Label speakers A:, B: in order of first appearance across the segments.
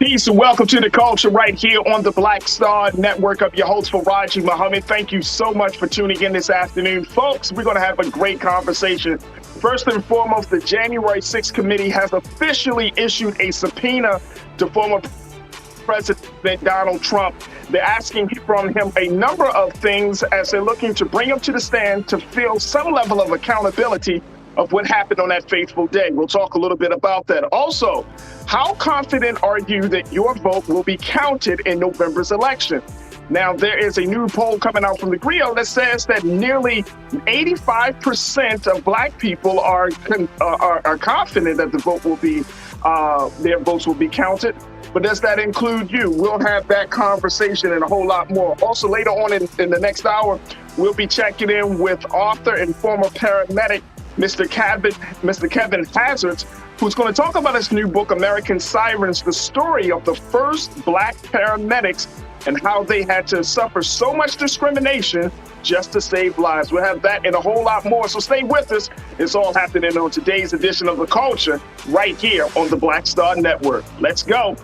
A: Peace and welcome to the culture right here on the Black Star Network. Of your host, Farajii Muhammad. Thank you so much for tuning in this afternoon. Folks, we're going to have a great conversation. First and foremost, the January 6th committee has officially issued a subpoena to former President Donald Trump. They're asking from him a number of things as they're looking to bring him to the stand to feel some level of accountability of what happened on that fateful day. We'll talk a little bit about that. Also, how confident are you that your vote will be counted in November's election? Now, there is a new poll coming out from the Grio that says that nearly 85% of Black people are confident that the vote will be, their votes will be counted. But does that include you? We'll have that conversation and a whole lot more. Also, later on in the next hour, we'll be checking in with author and former paramedic Mr. Kevin Hazards, who's going to talk about his new book, American Sirens, the story of the first Black paramedics and how they had to suffer so much discrimination just to save lives. We'll have that and a whole lot more, so stay with us. It's all happening on today's edition of The Culture right here on the Black Star Network. Let's go.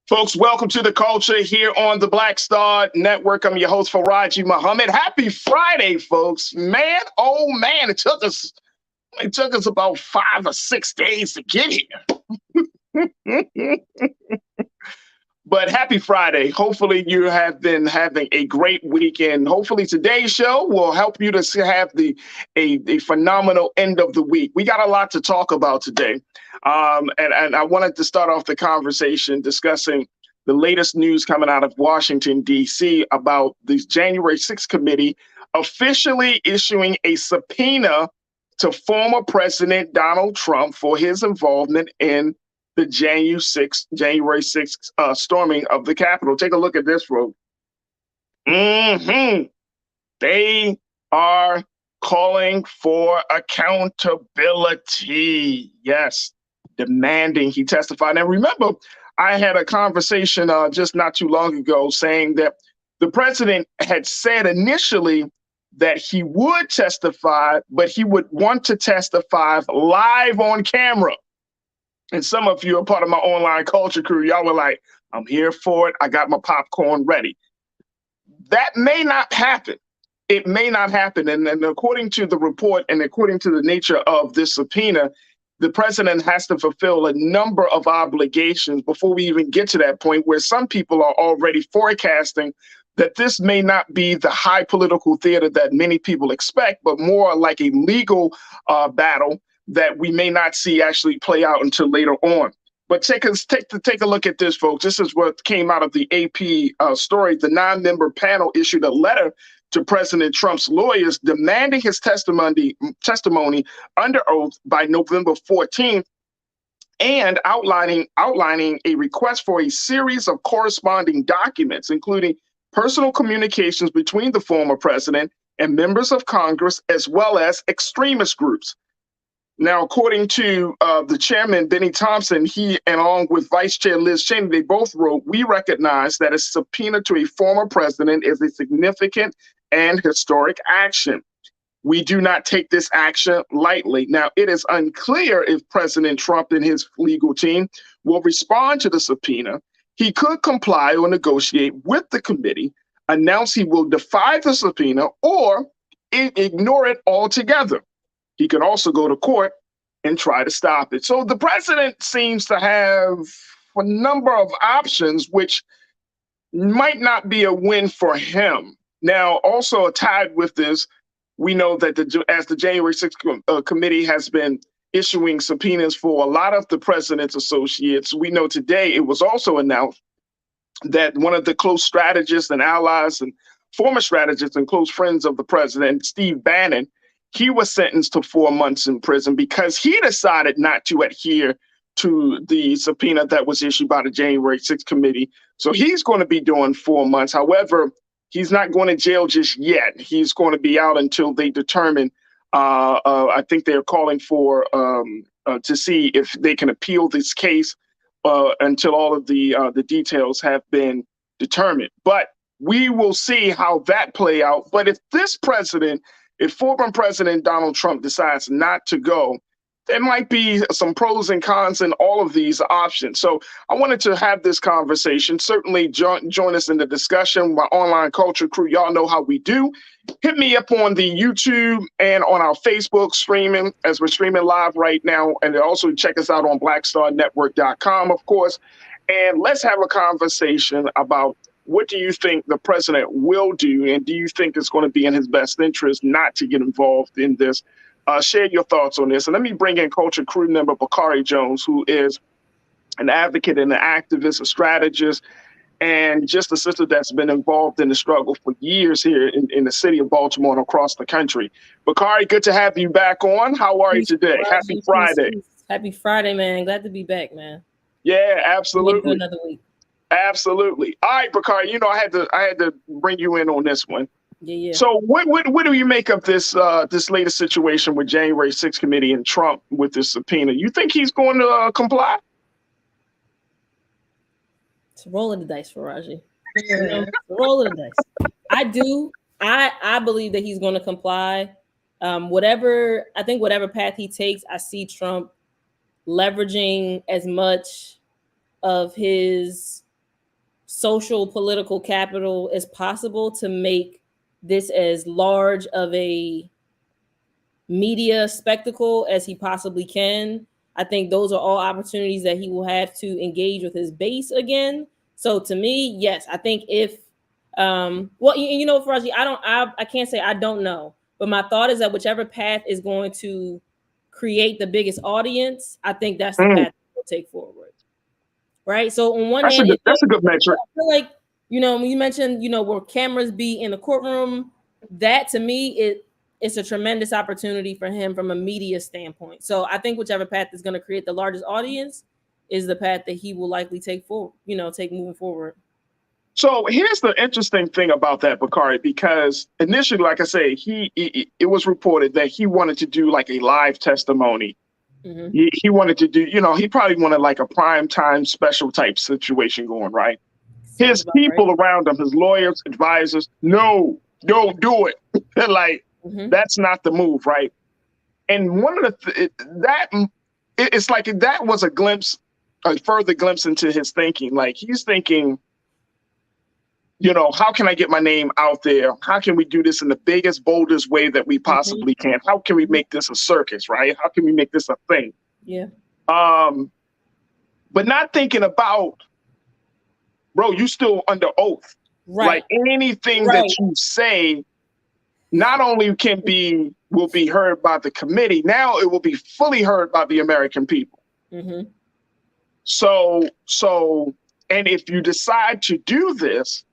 A: Folks, welcome to the culture here on the Black Star Network. I'm your host, Farajii Muhammad. Happy Friday, folks. Man, oh man, it took us about 5 or 6 days to get here. But happy Friday. Hopefully you have been having a great weekend. Hopefully today's show will help you to have a phenomenal end of the week. We got a lot to talk about today. And I wanted to start off the conversation discussing the latest news coming out of Washington, D.C. about the January 6th committee officially issuing a subpoena to former President Donald Trump for his involvement in the January 6th storming of the Capitol. Take a look at this, folks. They are calling for accountability. Yes, demanding he testify. Now, remember, I had a conversation just not too long ago saying that the president had said initially that he would testify, but he would want to testify live on camera. And some of you are part of my online culture crew. Y'all were like, I'm here for it. I got my popcorn ready. That may not happen. It may not happen. And according to the report and according to the nature of this subpoena, the president has to fulfill a number of obligations before we even get to that point where some people are already forecasting that this may not be the high political theater that many people expect, but more like a legal battle that we may not see actually play out until later on. But take a look at this, folks. This is what came out of the AP story. The 9-member panel issued a letter to President Trump's lawyers demanding his testimony under oath by November 14th and outlining a request for a series of corresponding documents, including personal communications between the former president and members of Congress, as well as extremist groups. Now, according to the chairman, Benny Thompson, he, along with Vice Chair Liz Cheney, they both wrote, "We recognize that a subpoena to a former president is a significant and historic action. We do not take this action lightly." Now, it is unclear if President Trump and his legal team will respond to the subpoena. He could comply or negotiate with the committee, announce he will defy the subpoena, or ignore it altogether. He could also go to court and try to stop it. So the president seems to have a number of options, which might not be a win for him. Now, also tied with this, we know that as the January 6th committee has been issuing subpoenas for a lot of the president's associates, we know today it was also announced that one of the close strategists and allies and former strategists and close friends of the president, Steve Bannon, he was sentenced to 4 months in prison because he decided not to adhere to the subpoena that was issued by the January 6th committee. So he's going to be doing 4 months. However, he's not going to jail just yet. He's going to be out until they determine. I think they're calling for to see if they can appeal this case until all of the details have been determined. But we will see how that play out. But if former President Donald Trump decides not to go, there might be some pros and cons in all of these options. So I wanted to have this conversation. Certainly join us in the discussion. My online culture crew, y'all know how we do. Hit me up on the YouTube and on our Facebook streaming, as we're streaming live right now. And also check us out on blackstarnetwork.com, of course. And let's have a conversation about, what do you think the president will do? And do you think it's going to be in his best interest not to get involved in this? Share your thoughts on this. And let me bring in culture crew member Bakari Jones, who is an advocate and an activist, a strategist, and just a sister that's been involved in the struggle for years here in the city of Baltimore and across the country. Bakari, good to have you back on. How are you today? Happy Friday.
B: Happy Friday, man. Glad to be back, man.
A: Yeah, absolutely.
B: Another week.
A: Absolutely. All right, Bakari, I had to bring you in on this one.
B: Yeah.
A: So what do you make of this latest situation with January 6th committee and Trump with this subpoena? You think he's going to comply?
B: It's a roll of the dice, Farajii. It's a roll of the dice. I do. I believe that he's going to comply. Whatever path he takes, I see Trump leveraging as much of his social political capital as possible to make this as large of a media spectacle as he possibly can. I think those are all opportunities that he will have to engage with his base again. So to me, yes, I think if Farajii, I can't say I don't know, but my thought is that whichever path is going to create the biggest audience, I think that's the path we'll take forward. Right. So on one hand,
A: that's a good metric.
B: I feel like, when you mentioned, will cameras be in the courtroom? That to me, it's a tremendous opportunity for him from a media standpoint. So I think whichever path is going to create the largest audience is the path that he will likely take forward, take moving forward.
A: So here's the interesting thing about that, Bakari, because initially, like I say, it was reported that he wanted to do like a live testimony. Mm-hmm. He wanted to do, he probably wanted like a prime time special type situation going, right? His people around him, his lawyers, advisors, no, don't do it. Like, that's not the move, right? And one of it's like that was a further glimpse into his thinking. Like, he's thinking, how can I get my name out there? How can we do this in the biggest, boldest way that we possibly can? How can we make this a circus, right? How can we make this a thing?
B: Yeah.
A: But not thinking about, bro, you still under oath.
B: Right.
A: Like, anything that you say not only will be heard by the committee, now it will be fully heard by the American people. Mm-hmm. So, and if you decide to do this,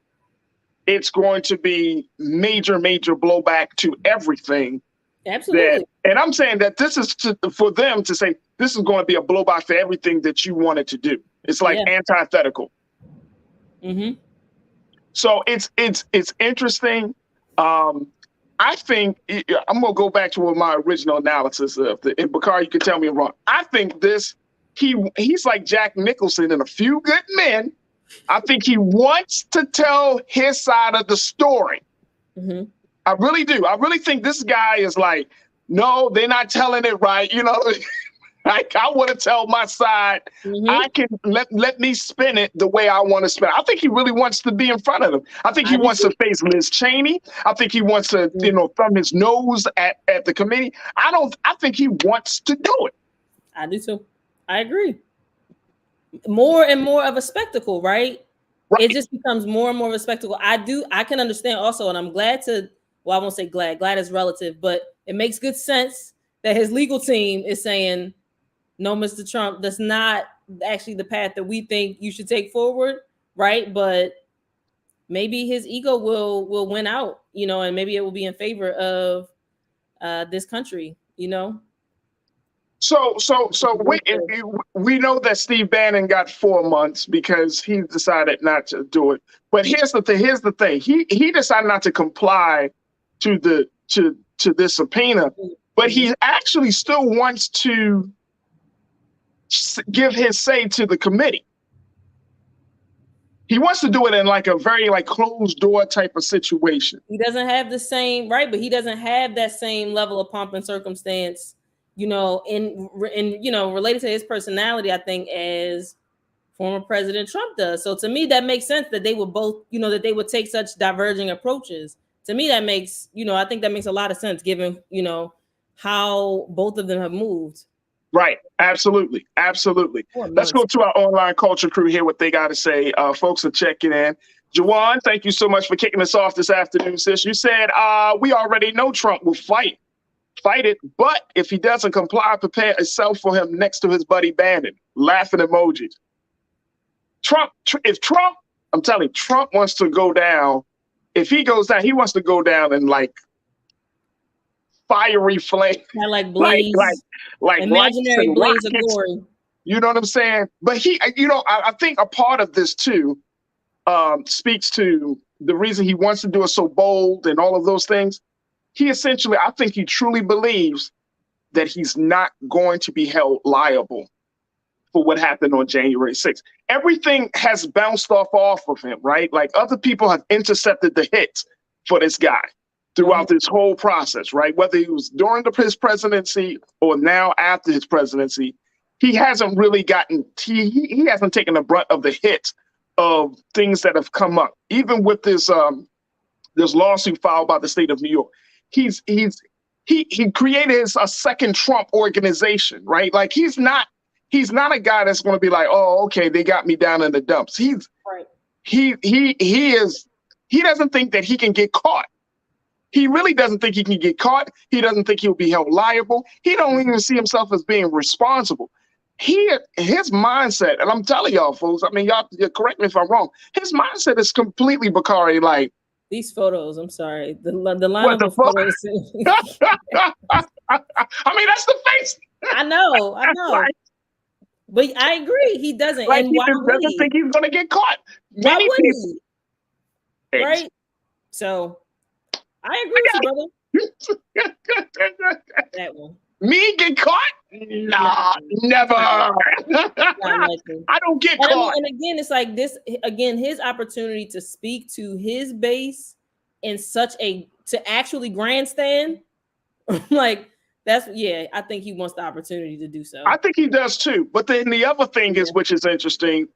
A: it's going to be major blowback to everything.
B: Absolutely.
A: And I'm saying that this is for them to say, this is going to be a blowback for everything that you wanted to do. It's like antithetical.
B: Mm-hmm.
A: So it's interesting. I think I'm going to go back to my original analysis of and Bakari, you can tell me I'm wrong. I think he's like Jack Nicholson in A Few Good Men. I think he wants to tell his side of the story. Mm-hmm. I really do. I really think this guy is like, no, they're not telling it right. Like, I want to tell my side. Mm-hmm. I can let me spin it the way I want to spin it. I think he really wants to be in front of them. I think he wants to face Liz Cheney. I think he wants to, thumb his nose at the committee. I think he wants to do it.
B: I do too. I agree. More and more of a spectacle, right? It just becomes more and more of a spectacle. I can understand also, and I'm glad I won't say glad is relative, but it makes good sense that his legal team is saying, no, Mr. Trump, that's not actually the path that we think you should take forward, right? But maybe his ego will win out, and maybe it will be in favor of this country,
A: We know that Steve Bannon got 4 months because he decided not to do it. But here's the thing. He decided not to comply to this subpoena, but he actually still wants to give his say to the committee. He wants to do it in like a very like closed door type of situation.
B: He doesn't have the same right, but he doesn't have that same level of pomp and circumstance, in related to his personality, I think, as former President Trump does. So to me, that makes sense that they would both, that they would take such diverging approaches. To me, that makes, I think that makes a lot of sense given, how both of them have moved.
A: Right. Absolutely. Let's go to our online culture crew, hear what they got to say. Folks are checking in. Jawan, thank you so much for kicking us off this afternoon, sis. You said we already know Trump will fight it, but if he doesn't comply, prepare itself for him next to his buddy Bannon. Laughing emojis. I'm telling you, Trump wants to go down. If he goes down, he wants to go down in like fiery flame,
B: like blaze,
A: like
B: imaginary blaze of glory.
A: You know what I'm saying? But I think a part of this too speaks to the reason he wants to do it so bold and all of those things. I think he truly believes that he's not going to be held liable for what happened on January 6th. Everything has bounced off of him, right? Like other people have intercepted the hits for this guy throughout this whole process, right? Whether it was during his presidency or now after his presidency, he hasn't really he hasn't taken the brunt of the hits of things that have come up. Even with this lawsuit filed by the state of New York, he created a second Trump organization, right? Like he's not a guy that's going to be like, oh, okay, they got me down in the dumps. He doesn't think that he can get caught. He really doesn't think he can get caught. He doesn't think he'll be held liable. He don't even see himself as being responsible. His mindset, and I'm telling y'all, folks, I mean, y'all correct me if I'm wrong. His mindset is completely Bakari like.
B: These photos, I'm sorry. The line of the photos.
A: I mean, that's the face.
B: I know. Like, but I agree. He doesn't.
A: Like
B: and
A: he doesn't think he's going to get caught.
B: Why would he? Right? So I agree with you, brother. That one.
A: Me get caught? Nah, never. I don't get caught.
B: And again, it's like this. Again, his opportunity to speak to his base in to actually grandstand, like I think he wants the opportunity to do so.
A: I think he does too. But then the other thing is, which is interesting,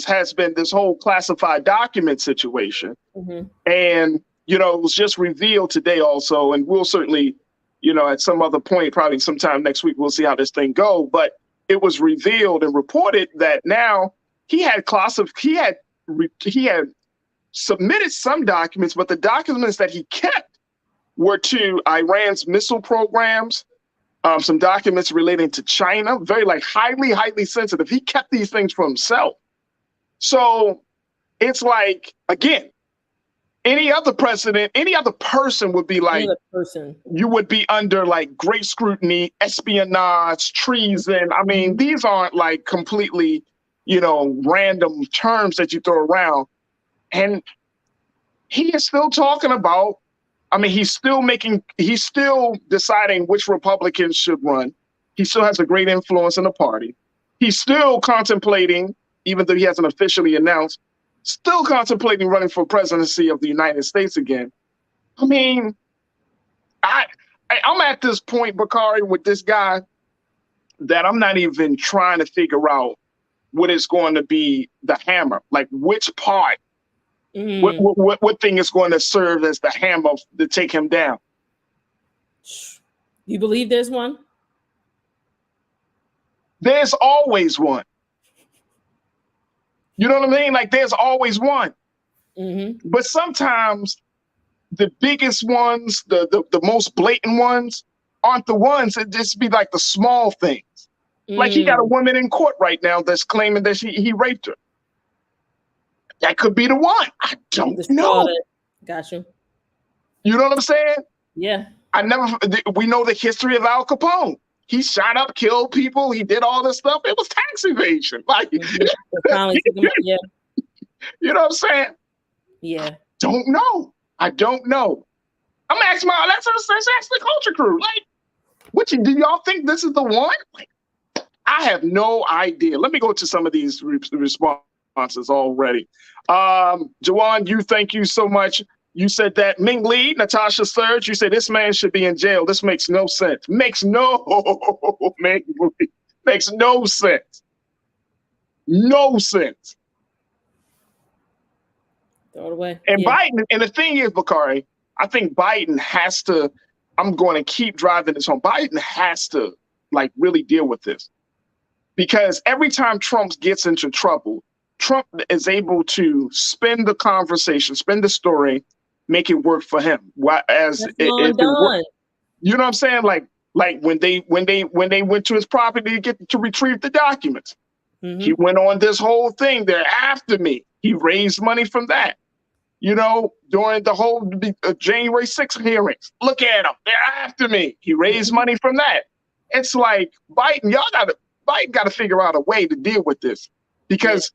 A: has been this whole classified document situation, and it was just revealed today also, and we'll certainly. At some other point, probably sometime next week, we'll see how this thing goes. But it was revealed and reported that now he had submitted some documents, but the documents that he kept were to Iran's missile programs, some documents relating to China, very like highly, highly sensitive. He kept these things for himself. So it's like, again, any other president, any other person would be like, you would be under like great scrutiny, espionage, treason. I mean, these aren't like completely, random terms that you throw around. And he is still talking about, he's still deciding which Republicans should run. He still has a great influence in the party. He's still contemplating, even though he hasn't officially announced, still contemplating running for presidency of the United States again. I mean, I'm at this point, Bakari, with this guy that I'm not even trying to figure out what is going to be the hammer, like which part, what thing is going to serve as the hammer to take him down.
B: You believe there's one?
A: There's always one. You know what I mean? Like there's always one. But sometimes the biggest ones, the most blatant ones, aren't the ones. It just be like the small things. Like he got a woman in court right now that's claiming that he raped her. That could be the one. I don't know.
B: Gotcha.
A: You know what I'm saying?
B: Yeah.
A: We know the history of Al Capone. he shot up, killed people, he did all this stuff. It was tax evasion. Like,
B: Finally took him out. Yeah.
A: you know what I'm saying?
B: Yeah.
A: Don't know. I don't know. I'm asking let's ask the culture crew. Like, do y'all think this is the one? Like, I have no idea. Let me go to some of these responses already. Jawan, thank you so much. You said that Ming Lee, Natasha Sturge, you said this man should be in jail. This makes no sense. Makes no sense. No sense.
B: Throw it away.
A: And Biden, and the thing is, Bakari, I think Biden has to, I'm going to keep driving this home. Biden has to like really deal with this. Because every time Trump gets into trouble, Trump is able to spin the conversation, spin the story, make it work for him. As it worked. You know what I'm saying? Like when they went to his property to retrieve the documents, he went on this whole thing. They're after me. He raised money from that. You know, during the whole January 6th hearings, look at him. They're after me. He raised money from that. It's like Biden got to figure out a way to deal with this because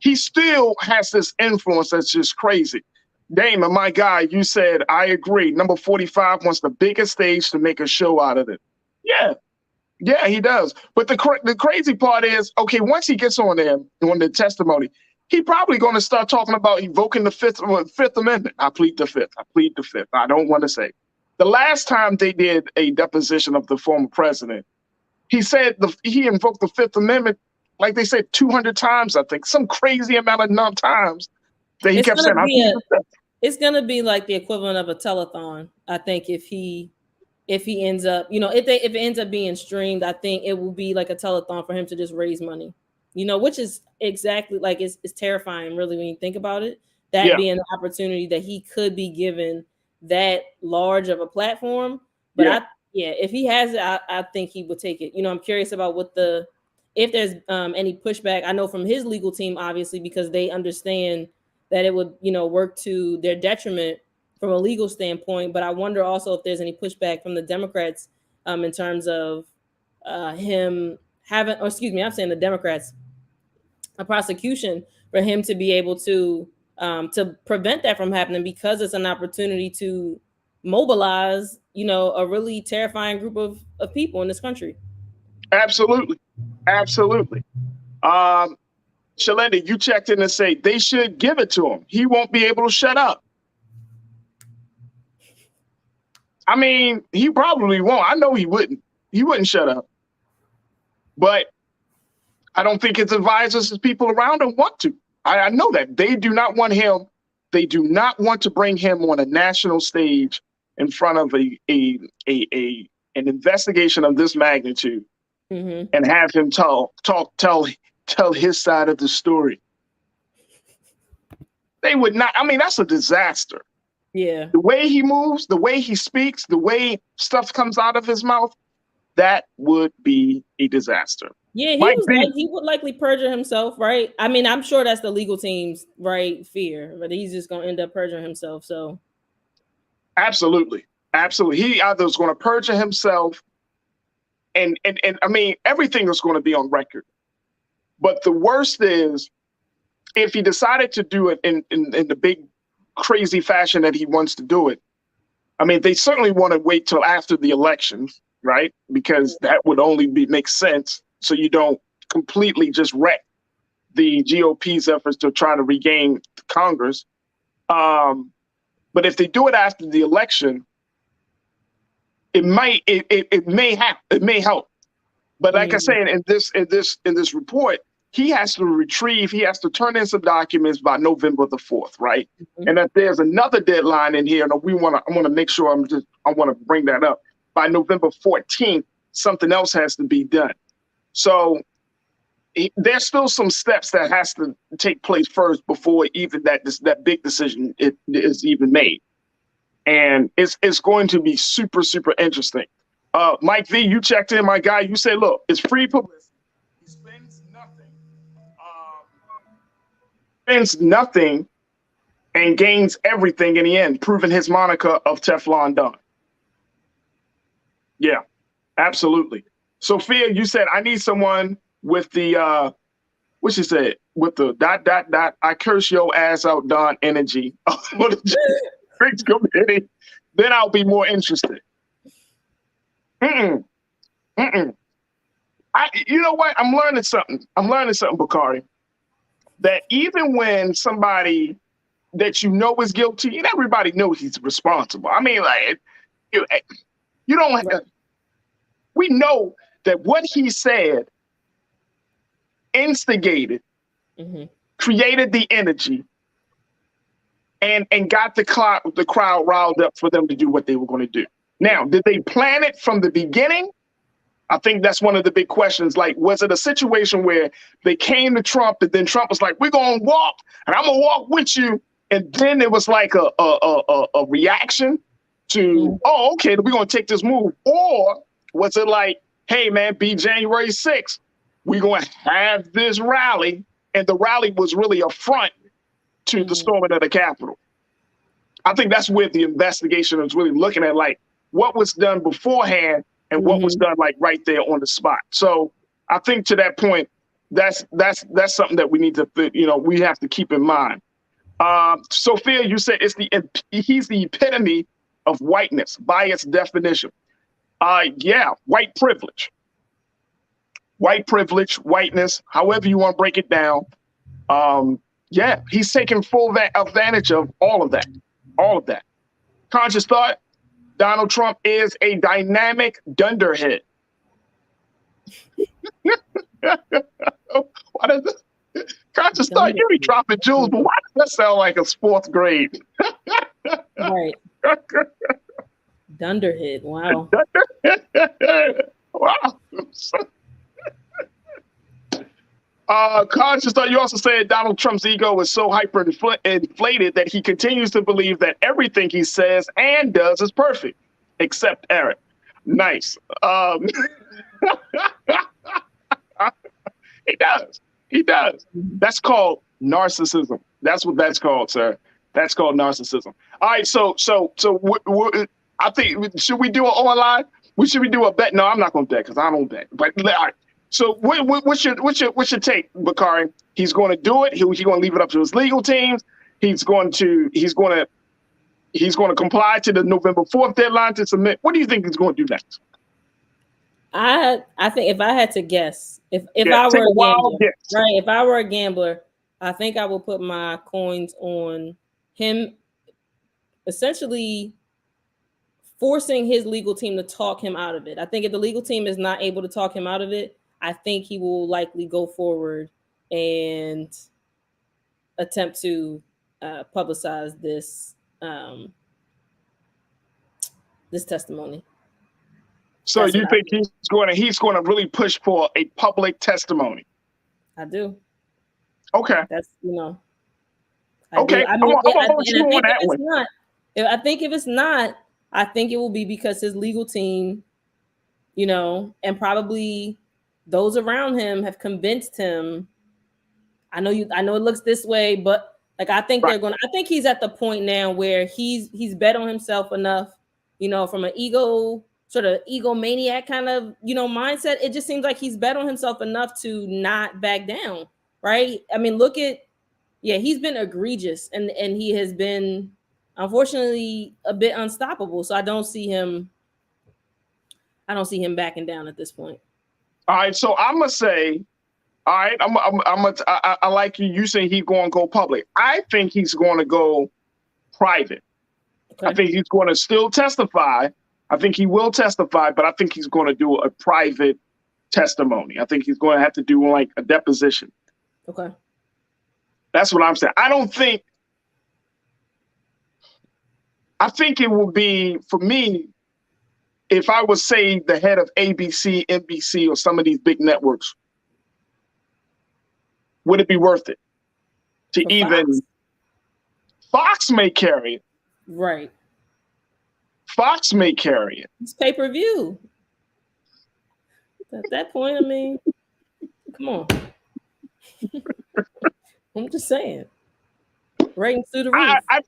A: he still has this influence that's just crazy. Damon, my guy, you said, I agree. Number 45 wants the biggest stage to make a show out of it. Yeah, he does. But the crazy part is, okay, once he gets on there, on the testimony, he probably going to start talking about evoking the Fifth Amendment. I plead the Fifth. I don't want to say. The last time they did a deposition of the former president, he said he invoked the Fifth Amendment, like they said, 200 times, I think, some crazy amount of times that he kept saying.
B: It's going to be like the equivalent of a telethon, I think, if he ends up, you know, if it ends up being streamed, I think it will be like a telethon for him to just raise money, you know, which is exactly like it's terrifying, really, when you think about it. That being an opportunity that he could be given that large of a platform. But if he has it, I think he would take it. You know, I'm curious about if there's any pushback. I know from his legal team, obviously, because they understand that it would, you know, work to their detriment from a legal standpoint. But I wonder also if there's any pushback from the Democrats in terms of him having, or excuse me, I'm saying the Democrats, a prosecution for him to be able to prevent that from happening, because it's an opportunity to mobilize, you know, a really terrifying group of people in this country.
A: Absolutely. Shalinda, you checked in and say they should give it to him. He won't be able to shut up. I mean, he probably won't. I know he wouldn't. He wouldn't shut up. But I don't think his advisors, his people around him, want to. I know that they do not want him. They do not want to bring him on a national stage in front of an investigation of this magnitude and have him tell his side of the story. They would not. I mean, that's a disaster.
B: Yeah.
A: The way he moves, the way he speaks, the way stuff comes out of his mouth, that would be a disaster.
B: Yeah, he would likely perjure himself, right? I mean, I'm sure that's the legal team's fear, but he's just gonna end up perjuring himself. So
A: absolutely. He either is going to perjure himself, and I mean, everything is going to be on record. But the worst is if he decided to do it in the big crazy fashion that he wants to do it. I mean, they certainly want to wait till after the elections, right? Because that would only make sense. So you don't completely just wreck the GOP's efforts to try to regain Congress. But if they do it after the election, it may help. But like I said, in this report, he has to turn in some documents by November the 4th, right? And if there's another deadline in here, and I want to make sure I want to bring that up. By November 14th, something else has to be done. So there's still some steps that has to take place first before even that big decision is even made. And it's going to be super, super interesting. Mike V, you checked in, my guy. You said, look, it's free publicity. He spends nothing and gains everything in the end, proving his moniker of Teflon Don. Yeah, absolutely. Sophia, you said I need someone with the what she said with the ... I curse your ass out, Don energy. Drinks committee. Then I'll be more interested. Mm-mm. Mm-mm. You know what? I'm learning something. Bakari. That even when somebody that you know is guilty, and everybody knows he's responsible. I mean, like, you don't. We know that what he said instigated, created the energy, and got the crowd riled up for them to do what they were going to do. Now, did they plan it from the beginning? I think that's one of the big questions. Like, was it a situation where they came to Trump and then Trump was like, we're going to walk and I'm going to walk with you. And then it was like a reaction to, oh, okay, we're going to take this move. Or was it like, hey, man, be January 6th. We're going to have this rally. And the rally was really a front to the storming of the Capitol. I think that's where the investigation is really looking at, like, what was done beforehand and what was done like right there on the spot. So I think to that point, that's something that we need to, we have to keep in mind. Sophia, you said he's the epitome of whiteness by its definition. Yeah, white privilege, whiteness, however you want to break it down. Yeah, he's taking full advantage of all of that. Conscious thought. Donald Trump is a dynamic dunderhead. Why does this? Conscious thought, you be dropping jewels, but why does that sound like a fourth grade?
B: Right. Dunderhead. Wow.
A: Wow. Conscious thought, you also said Donald Trump's ego is so hyper-inflated that he continues to believe that everything he says and does is perfect, except Eric. Nice. He does. That's called narcissism. That's what that's called, sir. That's called narcissism. All right, so I think, should we do an online? Should we do a bet? No, I'm not going to bet because I don't bet. But all right. So what's your take, Bakari? He's going to do it. He's going to leave it up to his legal teams. He's going to comply to the November 4th deadline to submit. What do you think he's going to do next?
B: I think if I had to guess, if I were a gambler, right? If I were a gambler, I think I will put my coins on him essentially forcing his legal team to talk him out of it. I think if the legal team is not able to talk him out of it, I think he will likely go forward and attempt to publicize this this testimony.
A: So you think he's going to really push for a public testimony?
B: I do.
A: Okay.
B: That's
A: okay. I
B: think if it's not, I think it will be because his legal team, and probably those around him have convinced him. I know it looks this way, but like I think I think he's at the point now where he's bet on himself enough, from an egomaniac kind of, mindset. It just seems like he's bet on himself enough to not back down, right? I mean, he's been egregious and he has been, unfortunately, a bit unstoppable. So I don't see him backing down at this point.
A: All right, so I'm gonna say, all right, I like you. You say he's going to go public. I think he's going to go private. Okay. I think he's going to still testify. I think he will testify, but I think he's going to do a private testimony. I think he's going to have to do like a deposition.
B: Okay,
A: that's what I'm saying. I think it will be, for me, if I was, say, the head of ABC, NBC, or some of these big networks, would it be worth it to Fox may carry it.
B: Right.
A: Fox may carry it.
B: It's pay-per-view. At that point, I mean, come on. I'm just saying. Ratings through the roof.
A: I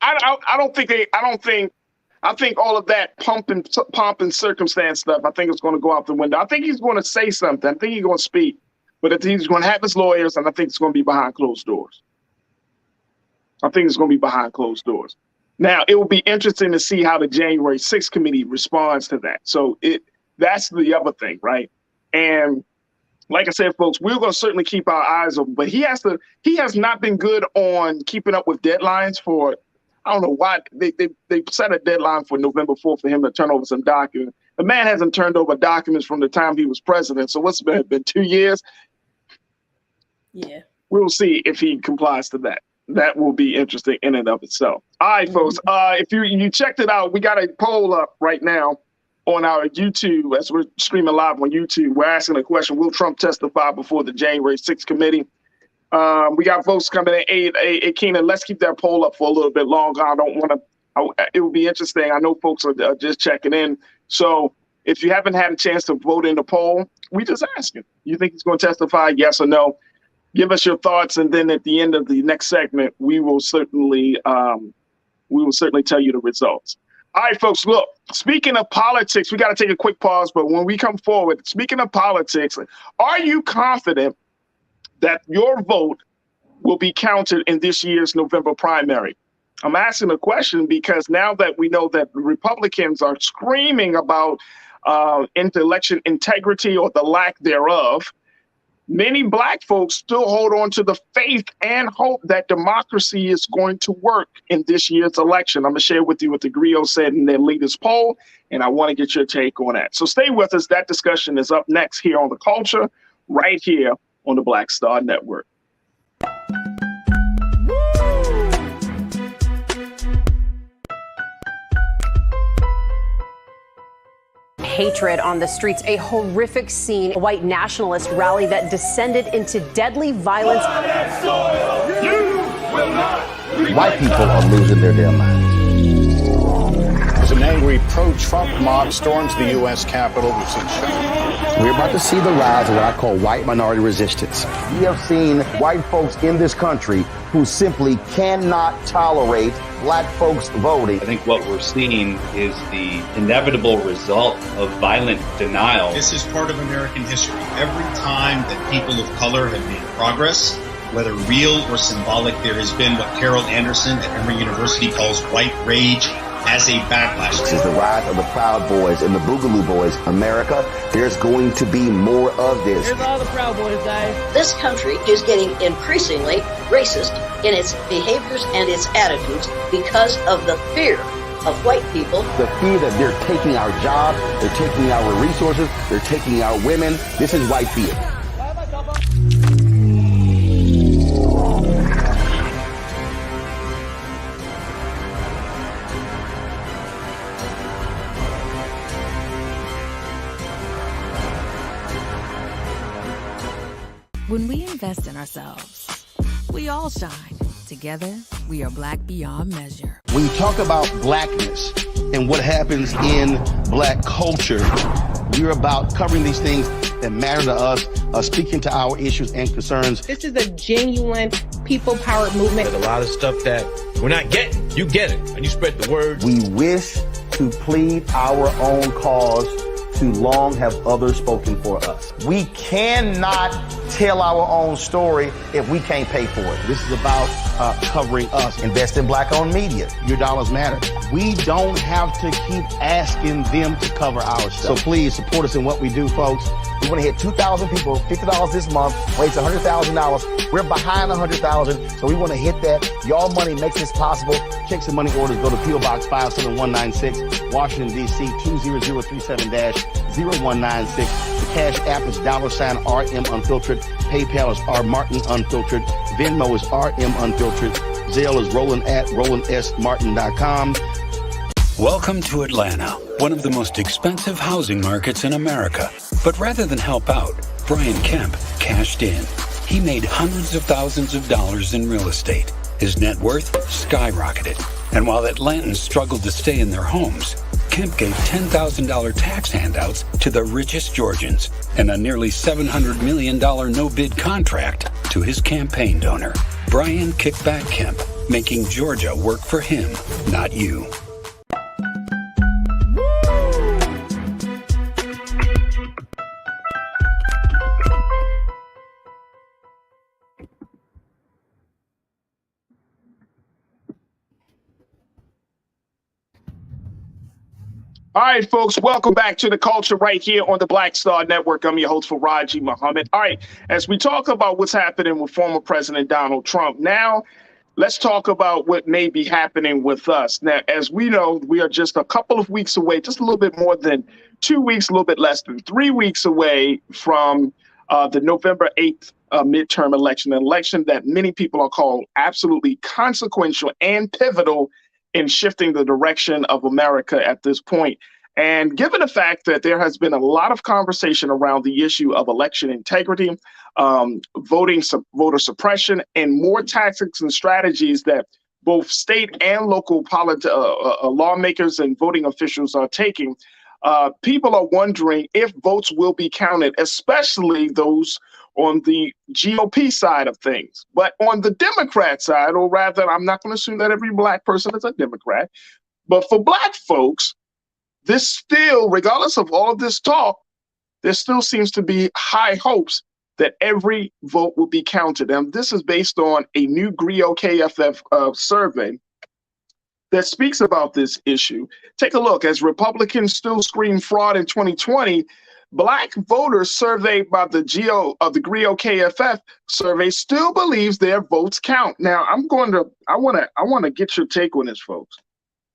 A: don't think I think all of that pomp and circumstance stuff, I think it's going to go out the window. I think he's going to say something. I think he's going to speak, but I think he's going to have his lawyers, and I think it's going to be behind closed doors. I think it's going to be behind closed doors. Now, it will be interesting to see how the January 6th committee responds to that. So that's the other thing, right? And like I said, folks, we're going to certainly keep our eyes open, but he has not been good on keeping up with deadlines for, I don't know why they set a deadline for November 4th for him to turn over some documents. The man hasn't turned over documents from the time he was president. So what's been 2 years?
B: Yeah.
A: We'll see if he complies to that. That will be interesting in and of itself. All right, folks. If you checked it out, we got a poll up right now on our YouTube as we're streaming live on YouTube. We're asking a question: will Trump testify before the January 6th committee? We got votes coming in. Hey, Keenan, let's keep that poll up for a little bit longer. I don't want to. It will be interesting. I know folks are just checking in. So if you haven't had a chance to vote in the poll, we just asking. You think he's going to testify? Yes or no? Give us your thoughts, and then at the end of the next segment, we will certainly tell you the results. All right, folks, look, speaking of politics, we got to take a quick pause, but when we come forward, speaking of politics, are you confident that your vote will be counted in this year's November primary? I'm asking the question because now that we know that Republicans are screaming about election integrity or the lack thereof, many Black folks still hold on to the faith and hope that democracy is going to work in this year's election. I'm going to share with you what the Griot said in their latest poll, and I want to get your take on that. So stay with us. That discussion is up next here on The Culture, right here on the Black Star Network.
C: Hatred on the streets, a horrific scene, a white nationalist rally that descended into deadly violence.
D: White people are losing their damn minds.
E: As an angry pro-Trump mob storms the U.S. Capitol, we've seen shootings.
D: We're about to see the rise of what I call white minority resistance. We have seen white folks in this country who simply cannot tolerate Black folks voting.
F: I think what we're seeing is the inevitable result of violent denial.
G: This is part of American history. Every time that people of color have made progress, whether real or symbolic, there has been what Carol Anderson at Emory University calls white rage as a backlash.
D: This is the rise of the Proud Boys and the Boogaloo Boys. America, there's going to be more of this.
B: Here's all the Proud Boys, guys.
H: This country is getting increasingly racist in its behaviors and its attitudes because of the fear of white people.
D: The fear that they're taking our jobs, they're taking our resources, they're taking our women. This is white fear.
I: When we invest in ourselves, we all shine. Together, we are Black beyond measure.
D: When you talk about Blackness and what happens in Black culture, we're about covering these things that matter to us, speaking to our issues and concerns.
J: This is a genuine people-powered movement.
K: There's a lot of stuff that we're not getting. You get it, and you spread the word.
D: We wish to plead our own cause. Too long have others spoken for us. We cannot tell our own story if we can't pay for it. This is about covering us. Invest in Black-owned media. Your dollars matter. We don't have to keep asking them to cover our stuff. So please support us in what we do, folks. We want to hit 2,000 people, $50 this month, raise $100,000. We're behind 100,000, so we want to hit that. Y'all money makes this possible. Checks and money orders go to P.O. Box 57196, Washington, D.C. 20037-0196. The Cash App is $RM Unfiltered. PayPal is R Martin Unfiltered. Venmo is RM Unfiltered. Zelle is RolandS.Martin.com.
L: Welcome to Atlanta, one of the most expensive housing markets in America. But rather than help out, Brian Kemp cashed in. He made hundreds of thousands of dollars in real estate. His net worth skyrocketed. And while Atlantans struggled to stay in their homes, Kemp gave $10,000 tax handouts to the richest Georgians and a nearly $700 million no-bid contract to his campaign donor, Brian Kickback Kemp, making Georgia work for him, not you.
A: All right, folks, welcome back to The Culture right here on the Black Star Network. I'm your host, Farajii Muhammad. All right, as we talk about what's happening with former President Donald Trump, now let's talk about what may be happening with us. Now, as we know, we are just a couple of weeks away, just a little bit more than 2 weeks, a little bit less than 3 weeks away from the November 8th midterm election, an election that many people are calling absolutely consequential and pivotal in shifting the direction of America at this point. And given the fact that there has been a lot of conversation around the issue of election integrity, voter suppression, and more tactics and strategies that both state and local lawmakers and voting officials are taking, people are wondering if votes will be counted, especially those on the GOP side of things. But on the Democrat side, or rather, I'm not going to assume that every Black person is a Democrat, but for Black folks, this still, regardless of all of this talk, there still seems to be high hopes that every vote will be counted. And this is based on a new GRIO KFF survey that speaks about this issue. Take a look. As Republicans still scream fraud in 2020, Black voters surveyed by the GRIO KFF survey still believes their votes count. Now, I want to get your take on this, folks,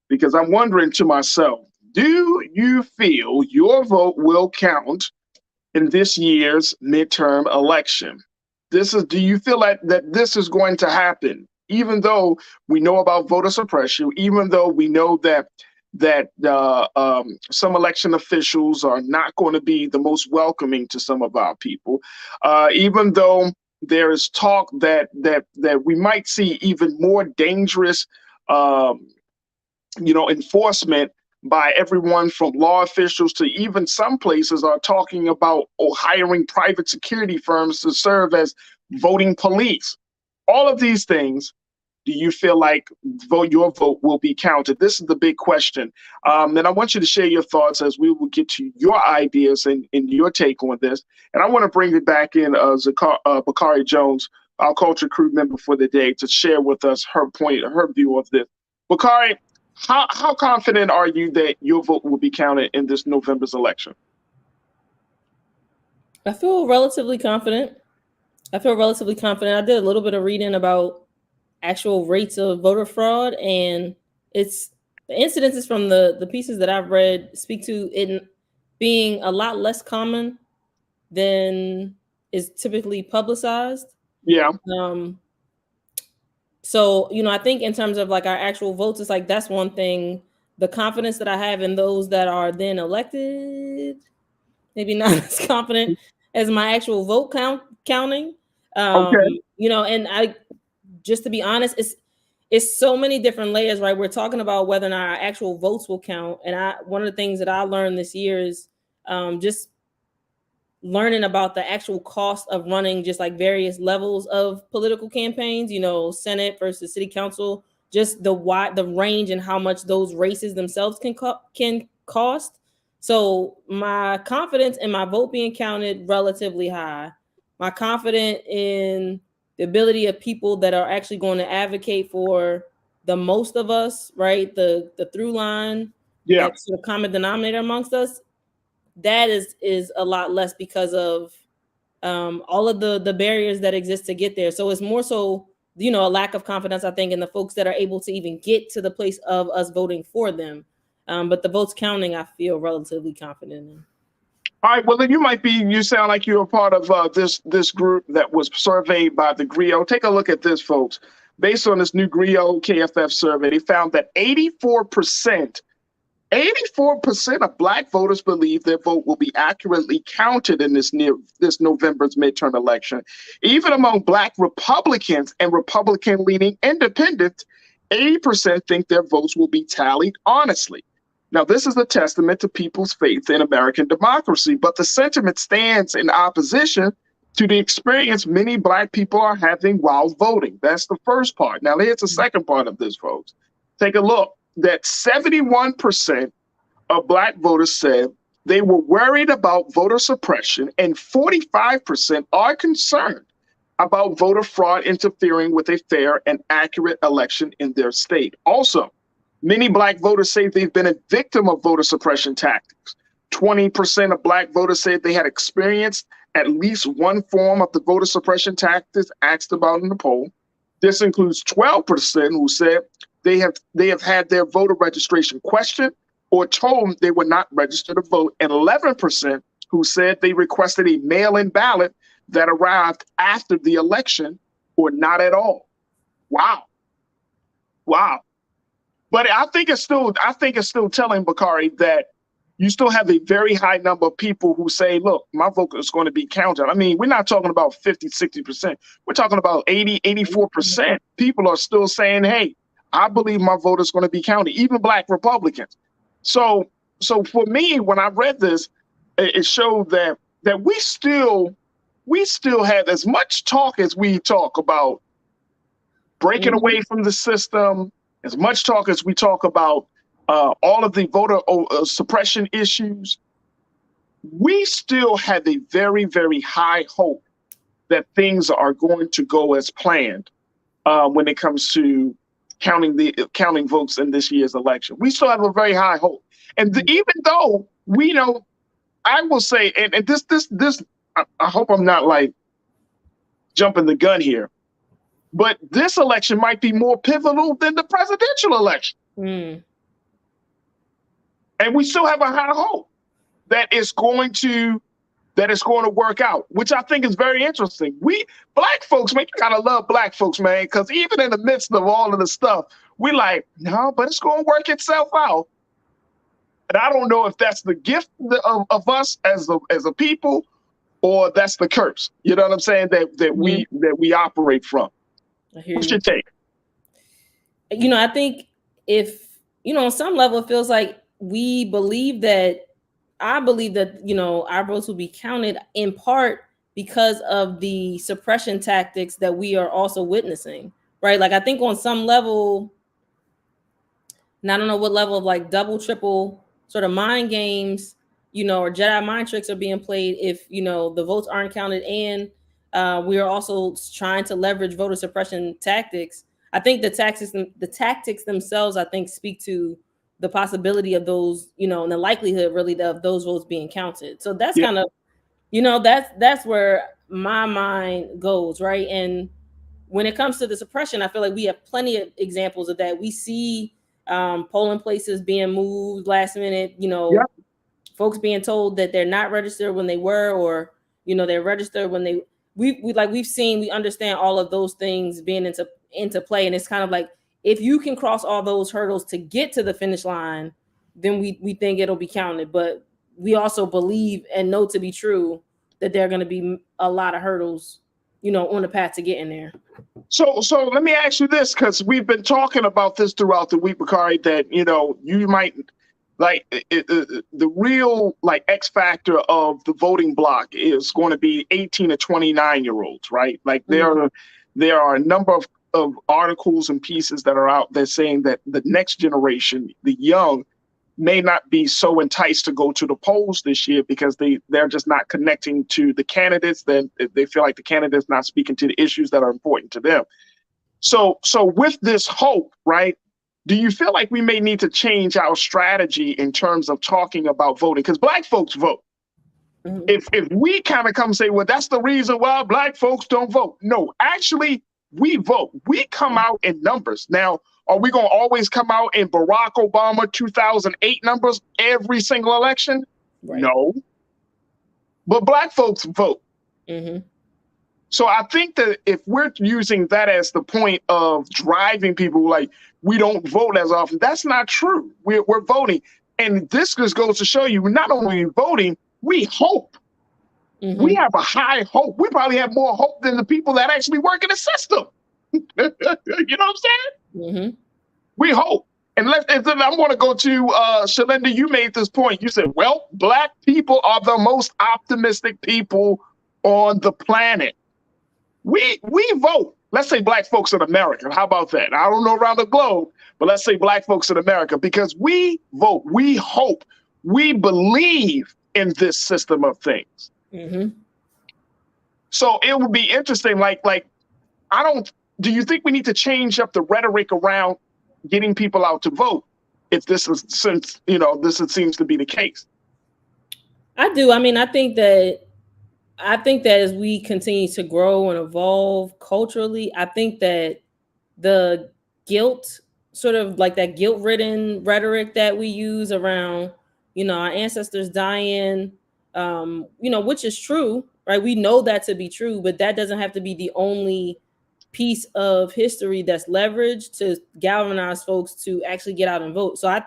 A: because I'm wondering to myself, do you feel your vote will count in this year's midterm election? Do you feel like that this is going to happen, even though we know about voter suppression, even though we know that some election officials are not going to be the most welcoming to some of our people, even though there is talk that we might see even more dangerous, enforcement by everyone from law officials to even some places are talking about hiring private security firms to serve as voting police. All of these things, do you feel like your vote will be counted? This is the big question. And I want you to share your thoughts as we will get to your ideas and your take on this. And I want to bring it back in Bakari Jones, our culture crew member for the day, to share with us her view of this. Bakari, how confident are you that your vote will be counted in this November's election?
B: I feel relatively confident. I did a little bit of reading about actual rates of voter fraud, and the incidences from the pieces that I've read speak to it being a lot less common than is typically publicized.
A: Yeah.
B: So, I think in terms of like our actual votes, it's like that's one thing. The confidence that I have in those that are then elected, maybe not as confident as my actual vote counting.
A: Okay.
B: And I, just to be honest, it's so many different layers, right? We're talking about whether or not our actual votes will count. And one of the things that I learned this year is just learning about the actual cost of running just like various levels of political campaigns, Senate versus city council, just the range and how much those races themselves can cost. So my confidence in my vote being counted relatively high. My confidence in the ability of people that are actually going to advocate for the most of us, right? The through line, that sort of common denominator amongst us, that is a lot less because of all of the barriers that exist to get there. So it's more so, a lack of confidence, I think, in the folks that are able to even get to the place of us voting for them. But the votes counting, I feel relatively confident in.
A: All right, well, then you sound like you're a part of this group that was surveyed by the GRIO. Take a look at this, folks. Based on this new GRIO KFF survey, they found that 84% of Black voters believe their vote will be accurately counted in this November's midterm election. Even among Black Republicans and Republican-leaning independents, 80% think their votes will be tallied honestly. Now, this is a testament to people's faith in American democracy, but the sentiment stands in opposition to the experience many Black people are having while voting. That's the first part. Now, here's the second part of this, folks. Take a look. That 71% of Black voters said they were worried about voter suppression, and 45% are concerned about voter fraud interfering with a fair and accurate election in their state. Also, Many Black voters say they've been a victim of voter suppression tactics. 20% of Black voters said they had experienced at least one form of the voter suppression tactics asked about in the poll. This includes 12% who said they have had their voter registration questioned or told they were not registered to vote, and 11% who said they requested a mail-in ballot that arrived after the election or not at all. Wow. But I think it's still telling, Bakari, that you still have a very high number of people who say, look, my vote is going to be counted. I mean, we're not talking about 50, 60%. We're talking about 80, 84%. People are still saying, hey, I believe my vote is going to be counted, even Black Republicans. So for me, when I read this, it showed that we still have as much talk as we talk about breaking away from the system, as much talk as we talk about all of the voter suppression issues. We still have a very, very high hope that things are going to go as planned when it comes to counting votes in this year's election. We still have a very high hope. And even though we know, I will say, and this, I hope I'm not like jumping the gun here, but this election might be more pivotal than the presidential election. And we still have a high hope that it's going to work out, which I think is very interesting. We Black folks, man, you gotta love Black folks, man, because even in the midst of all of the stuff, we like, no, but it's going to work itself out. And I don't know if that's the gift of us as a people, or that's the curse. You know what I'm saying? That we operate from. What's your take?
B: You know, I think if, you know, on some level, it feels like I believe that, you know, our votes will be counted in part because of the suppression tactics that we are also witnessing, right? Like, I think on some level, and I don't know what level of like double, triple sort of mind games, you know, or Jedi mind tricks are being played if, you know, the votes aren't counted, and we are also trying to leverage voter suppression tactics. I think the tactics themselves, I think, speak to the possibility of those, you know, and the likelihood really of those votes being counted. So that's kind of, you know, that's where my mind goes, right? And when it comes to the suppression, I feel like we have plenty of examples of that. We see polling places being moved last minute, you know, folks being told that they're not registered when they were, or, you know, they're registered when they, we understand all of those things being into play. And it's kind of like, if you can cross all those hurdles to get to the finish line, then we think it'll be counted. But we also believe and know to be true that there are going to be a lot of hurdles, you know, on the path to getting there.
A: So let me ask you this, because we've been talking about this throughout the week, Bakari, that, you know, you might like the real like X factor of the voting block is going to be 18 to 29-year-olds, right? Like there are a number of articles and pieces that are out there saying that the next generation, the young, may not be so enticed to go to the polls this year because they're just not connecting to the candidates. Then they feel like the candidates not speaking to the issues that are important to them. So with this hope, right, do you feel like we may need to change our strategy in terms of talking about voting? Because Black folks vote. If we kind of come and say, well, that's the reason why Black folks don't vote. No, actually, we vote. We come out in numbers. Now, are we going to always come out in Barack Obama 2008 numbers every single election? Right. No. But Black folks vote. So I think that if we're using that as the point of driving people, like we don't vote as often, that's not true. We're voting. And this just goes to show you, we're not only voting, we hope. We have a high hope. We probably have more hope than the people that actually work in the system. You know what I'm saying? We hope. And then I want to go to Shalinda. You made this point. You said, well, Black people are the most optimistic people on the planet. We vote. Let's say Black folks in America. How about that? I don't know around the globe, but let's say Black folks in America, because we vote, we hope, we believe in this system of things. So it would be interesting. Do you think we need to change up the rhetoric around getting people out to vote? if this is, since this seems to be the case.
B: I do. I mean, I think that as we continue to grow and evolve culturally, I think that the guilt, sort of like that guilt-ridden rhetoric that we use around, our ancestors dying, which is true, right? We know that to be true, but that doesn't have to be the only piece of history that's leveraged to galvanize folks to actually get out and vote. So I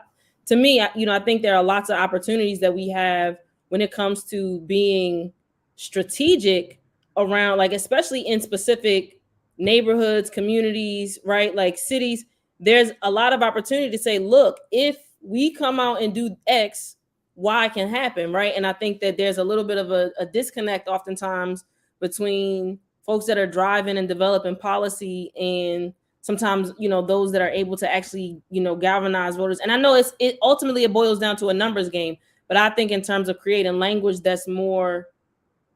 B: think there are lots of opportunities that we have when it comes to being strategic around, like, especially in specific neighborhoods, communities, right? Like cities, there's a lot of opportunity to say, look, if we come out and do X, Y can happen, right? And I think that there's a little bit of a disconnect oftentimes between folks that are driving and developing policy and sometimes, those that are able to actually, galvanize voters. And I know it ultimately boils down to a numbers game, but I think in terms of creating language that's more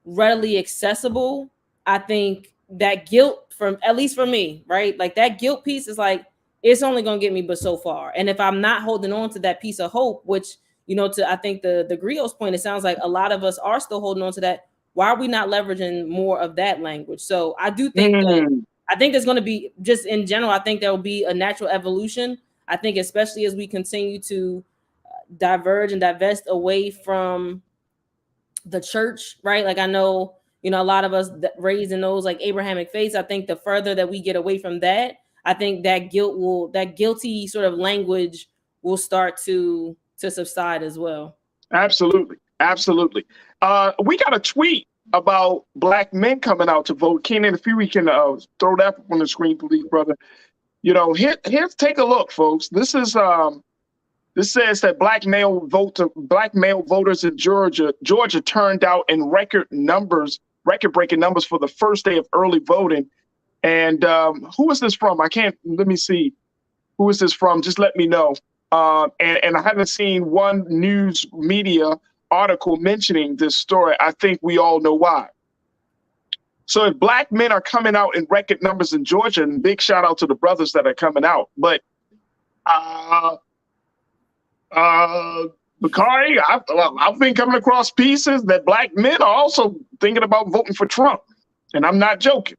B: readily accessible, I think that guilt, from at least for me, right? Like that guilt piece is like, it's only going to get me but so far. And if I'm not holding on to that piece of hope, which, I think the Griot's point, it sounds like a lot of us are still holding on to that. Why are we not leveraging more of that language? So I do think I think there's going to be, just in general, I think there will be a natural evolution. I think especially as we continue to diverge and divest away from the church, right? Like I know, a lot of us raised in those like Abrahamic faiths. I think the further that we get away from that, I think that guilty sort of language will start to subside as well.
A: Absolutely. We got a tweet about Black men coming out to vote. Kenan, if you can throw that up on the screen, please, brother. Here's take a look, folks. This is this says that black male voters in Georgia turned out in record-breaking numbers for the first day of early voting. And who is this from? Let me see. Who is this from? Just let me know. And I haven't seen one news media article mentioning this story. I think we all know why. So if Black men are coming out in record numbers in Georgia, and big shout out to the brothers that are coming out, but Bakari, I've been coming across pieces that Black men are also thinking about voting for Trump, and I'm not joking.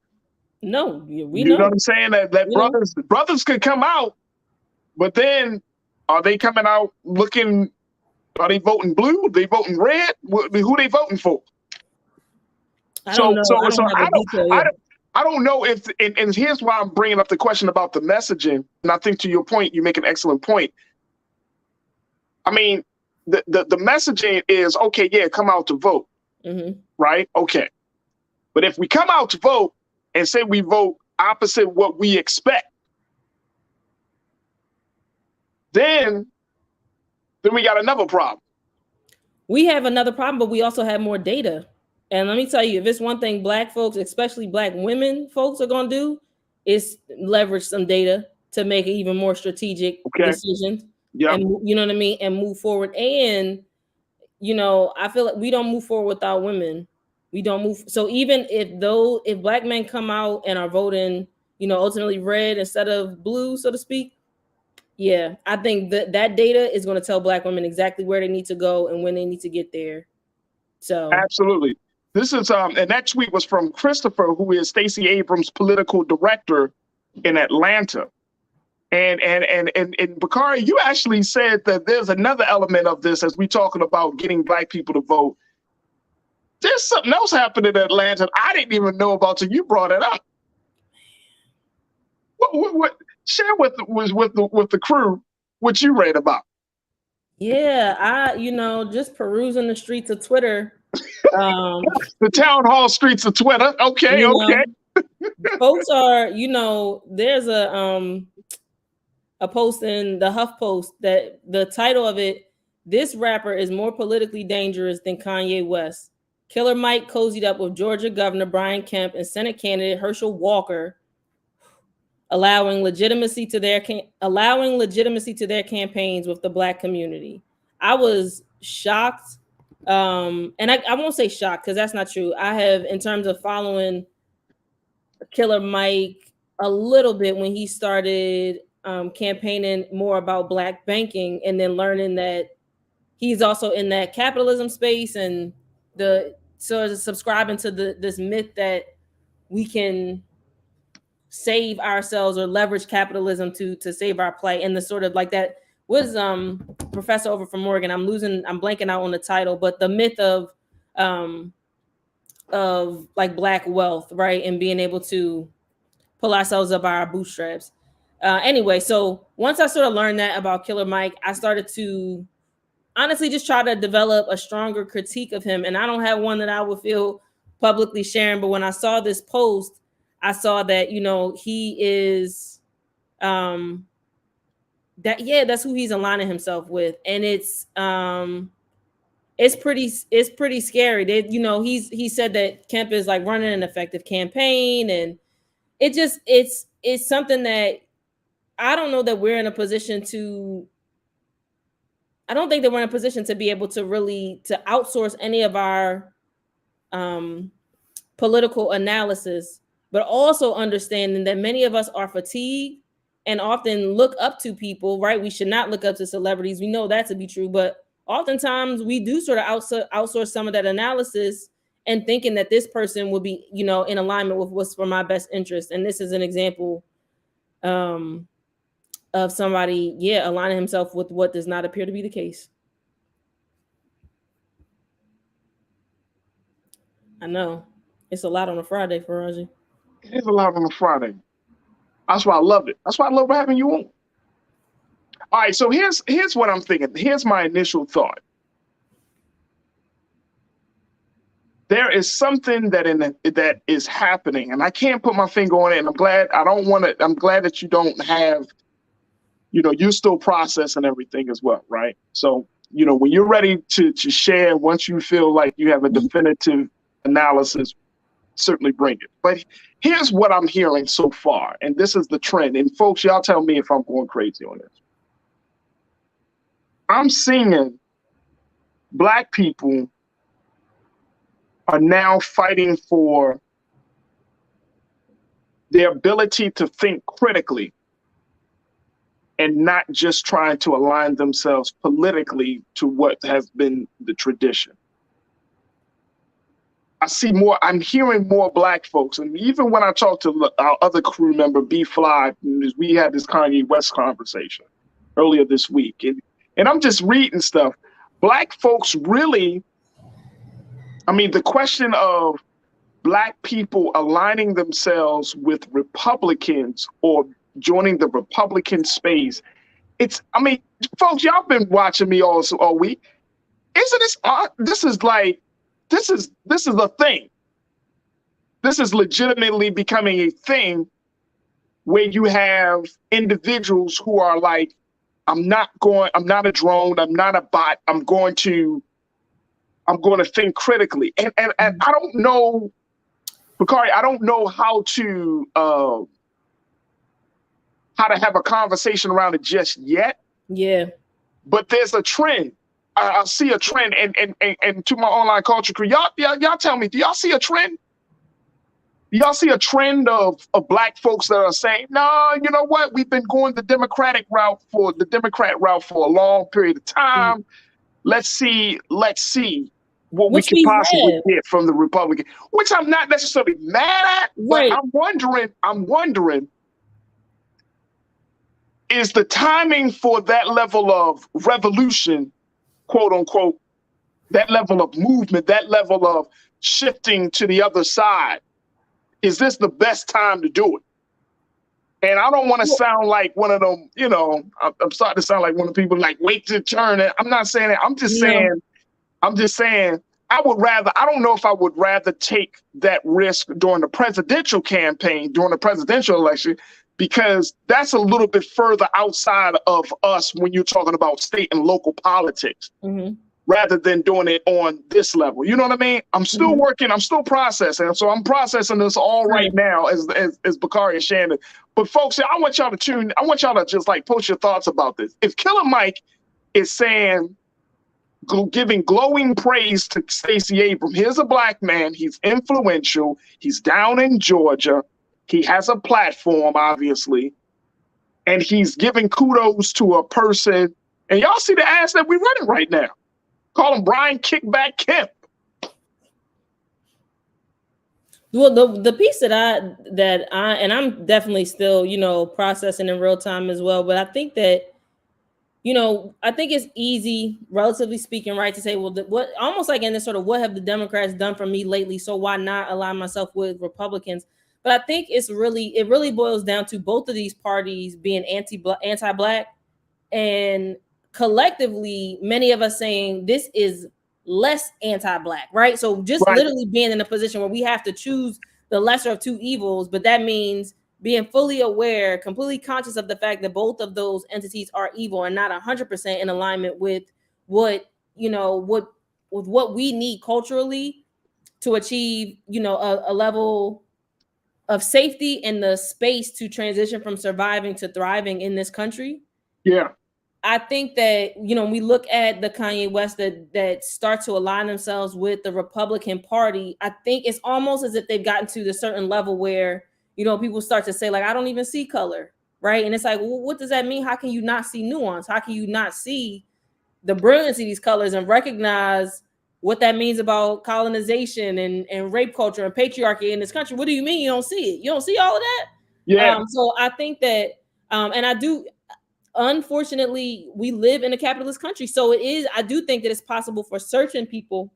B: No, we know.
A: You know what I'm saying? That brothers could come out, but then are they coming out looking? Are they voting blue? Are they voting red? Who they voting for?
B: I don't know.
A: I don't know if, and here's why I'm bringing up the question about the messaging. And I think to your point, you make an excellent point. I mean, the messaging is, okay, yeah, come out to vote, right? Okay. But if we come out to vote and say we vote opposite what we expect, then we got another problem.
B: We have another problem, but we also have more data. And let me tell you, if it's one thing Black folks, especially Black women folks, are going to do, is leverage some data to make even more strategic decisions. Yeah. And you know what I mean? And move forward. And, I feel like we don't move forward without women. We don't move. So even if Black men come out and are voting, ultimately red instead of blue, so to speak, yeah, I think that data is going to tell Black women exactly where they need to go and when they need to get there. So
A: absolutely. This is and that tweet was from Christopher, who is Stacey Abrams' political director in Atlanta. And Bakari, you actually said that there's another element of this as we talking about getting Black people to vote. There's something else happening in Atlanta I didn't even know about till you brought it up. What share with the crew what you read about?
B: Yeah, I just perusing the streets of Twitter.
A: The town hall streets of Twitter. Okay.
B: Folks are, there's a post in the HuffPost that the title of it, "This rapper is more politically dangerous than Kanye West. Killer Mike cozied up with Georgia Governor Brian Kemp and Senate candidate Herschel Walker, allowing legitimacy to their campaigns with the Black community." I was shocked. And I won't say shocked because that's not true. I have, in terms of following Killer Mike a little bit when he started campaigning more about Black banking, and then learning that he's also in that capitalism space, and the sort of subscribing to this myth that we can save ourselves or leverage capitalism to save our plight, and the sort of like that was professor over from Morgan. I'm blanking out on the title, but the myth of like Black wealth, right, and being able to pull ourselves up by our bootstraps. Anyway, so once I sort of learned that about Killer Mike, I started to honestly just try to develop a stronger critique of him. And I don't have one that I would feel publicly sharing, but when I saw this post, I saw that, you know, he is that's who he's aligning himself with. And it's pretty scary. He said that Kemp is like running an effective campaign, and it's something that I don't know that we're in a position to. I don't think that we're in a position to be able to really to outsource any of our political analysis, but also understanding that many of us are fatigued and often look up to people, right? We should not look up to celebrities. We know that to be true, but oftentimes we do sort of outsource some of that analysis and thinking that this person will be, you know, in alignment with what's for my best interest. And this is an example of somebody, aligning himself with what does not appear to be the case. I know. It's a lot on a Friday, Farajii.
A: It is a lot on a Friday. That's why I loved it. That's why I love having you on. All right, so here's what I'm thinking. Here's my initial thought. There is something that is happening, and I can't put my finger on it. And I'm glad that you don't have, you know, you're still processing everything as well, right? So, you know, when you're ready to share, once you feel like you have a definitive analysis, certainly bring it. But here's what I'm hearing so far, and this is the trend. And folks, y'all tell me if I'm going crazy on this. I'm seeing Black people are now fighting for their ability to think critically and not just trying to align themselves politically to what has been the tradition. I'm hearing more Black folks, and even when I talk to our other crew member, B Fly, we had this Kanye West conversation earlier this week, and I'm just reading stuff. Black folks really, I mean, the question of Black people aligning themselves with Republicans or joining the Republican space, folks, y'all been watching me all week. Isn't this this is a thing. This is legitimately becoming a thing where you have individuals who are like, I'm not a drone, I'm not a bot, I'm going to think critically. And I don't know, Bakari, I don't know how to have a conversation around it just yet.
B: Yeah. But
A: there's a trend. I see a trend, and to my online culture crew, y'all tell me, do y'all see a trend? Do y'all see a trend of Black folks that are saying, no, you know what? We've been going the Democrat route for a long period of time. Let's see what we can possibly get from the Republican, which I'm not necessarily mad at, but I'm wondering, is the timing for that level of revolution, quote unquote, that level of movement, that level of shifting to the other side, is this the best time to do it? And I don't want to sound like one of them, you know, I'm starting to sound like one of the people like, wait to turn it. I'm not saying that. I'm just saying, I don't know if I would rather take that risk during the presidential campaign, during the presidential election, because that's a little bit further outside of us when you're talking about state and local politics, rather than doing it on this level. You know what I mean? I'm still working, I'm still processing. So I'm processing this all right now as Bakari and Shannon. But folks, I want y'all to just like post your thoughts about this. If Killer Mike is saying, giving glowing praise to Stacey Abrams, here's a Black man, he's influential, he's down in Georgia, he has a platform, obviously. and he's giving kudos to a person. And y'all see the ads that we're running right now. Call him Brian Kickback Kemp.
B: Well, the piece that I and I'm definitely still, processing in real time as well. But I think that, I think it's easy, relatively speaking, right, to say, well, what almost like in this sort of what have the Democrats done for me lately? So why not align myself with Republicans? But I think it really boils down to both of these parties being anti-Black, and collectively, many of us saying this is less anti-Black, right? So just literally being in a position where we have to choose the lesser of two evils, but that means being fully aware, completely conscious of the fact that both of those entities are evil and not 100% in alignment with what we need culturally to achieve, a level of safety and the space to transition from surviving to thriving in this country.
A: Yeah.
B: I think that, we look at the Kanye West that start to align themselves with the Republican Party. I think it's almost as if they've gotten to the certain level where, people start to say, like, I don't even see color, right? And it's like, well, what does that mean? How can you not see nuance? How can you not see the brilliance of these colors and recognize what that means about colonization and rape culture and patriarchy in this country? What do you mean you don't see it? You don't see all of that?
A: Yeah.
B: So I think that, and I do, unfortunately, we live in a capitalist country. So I do think that it's possible for certain people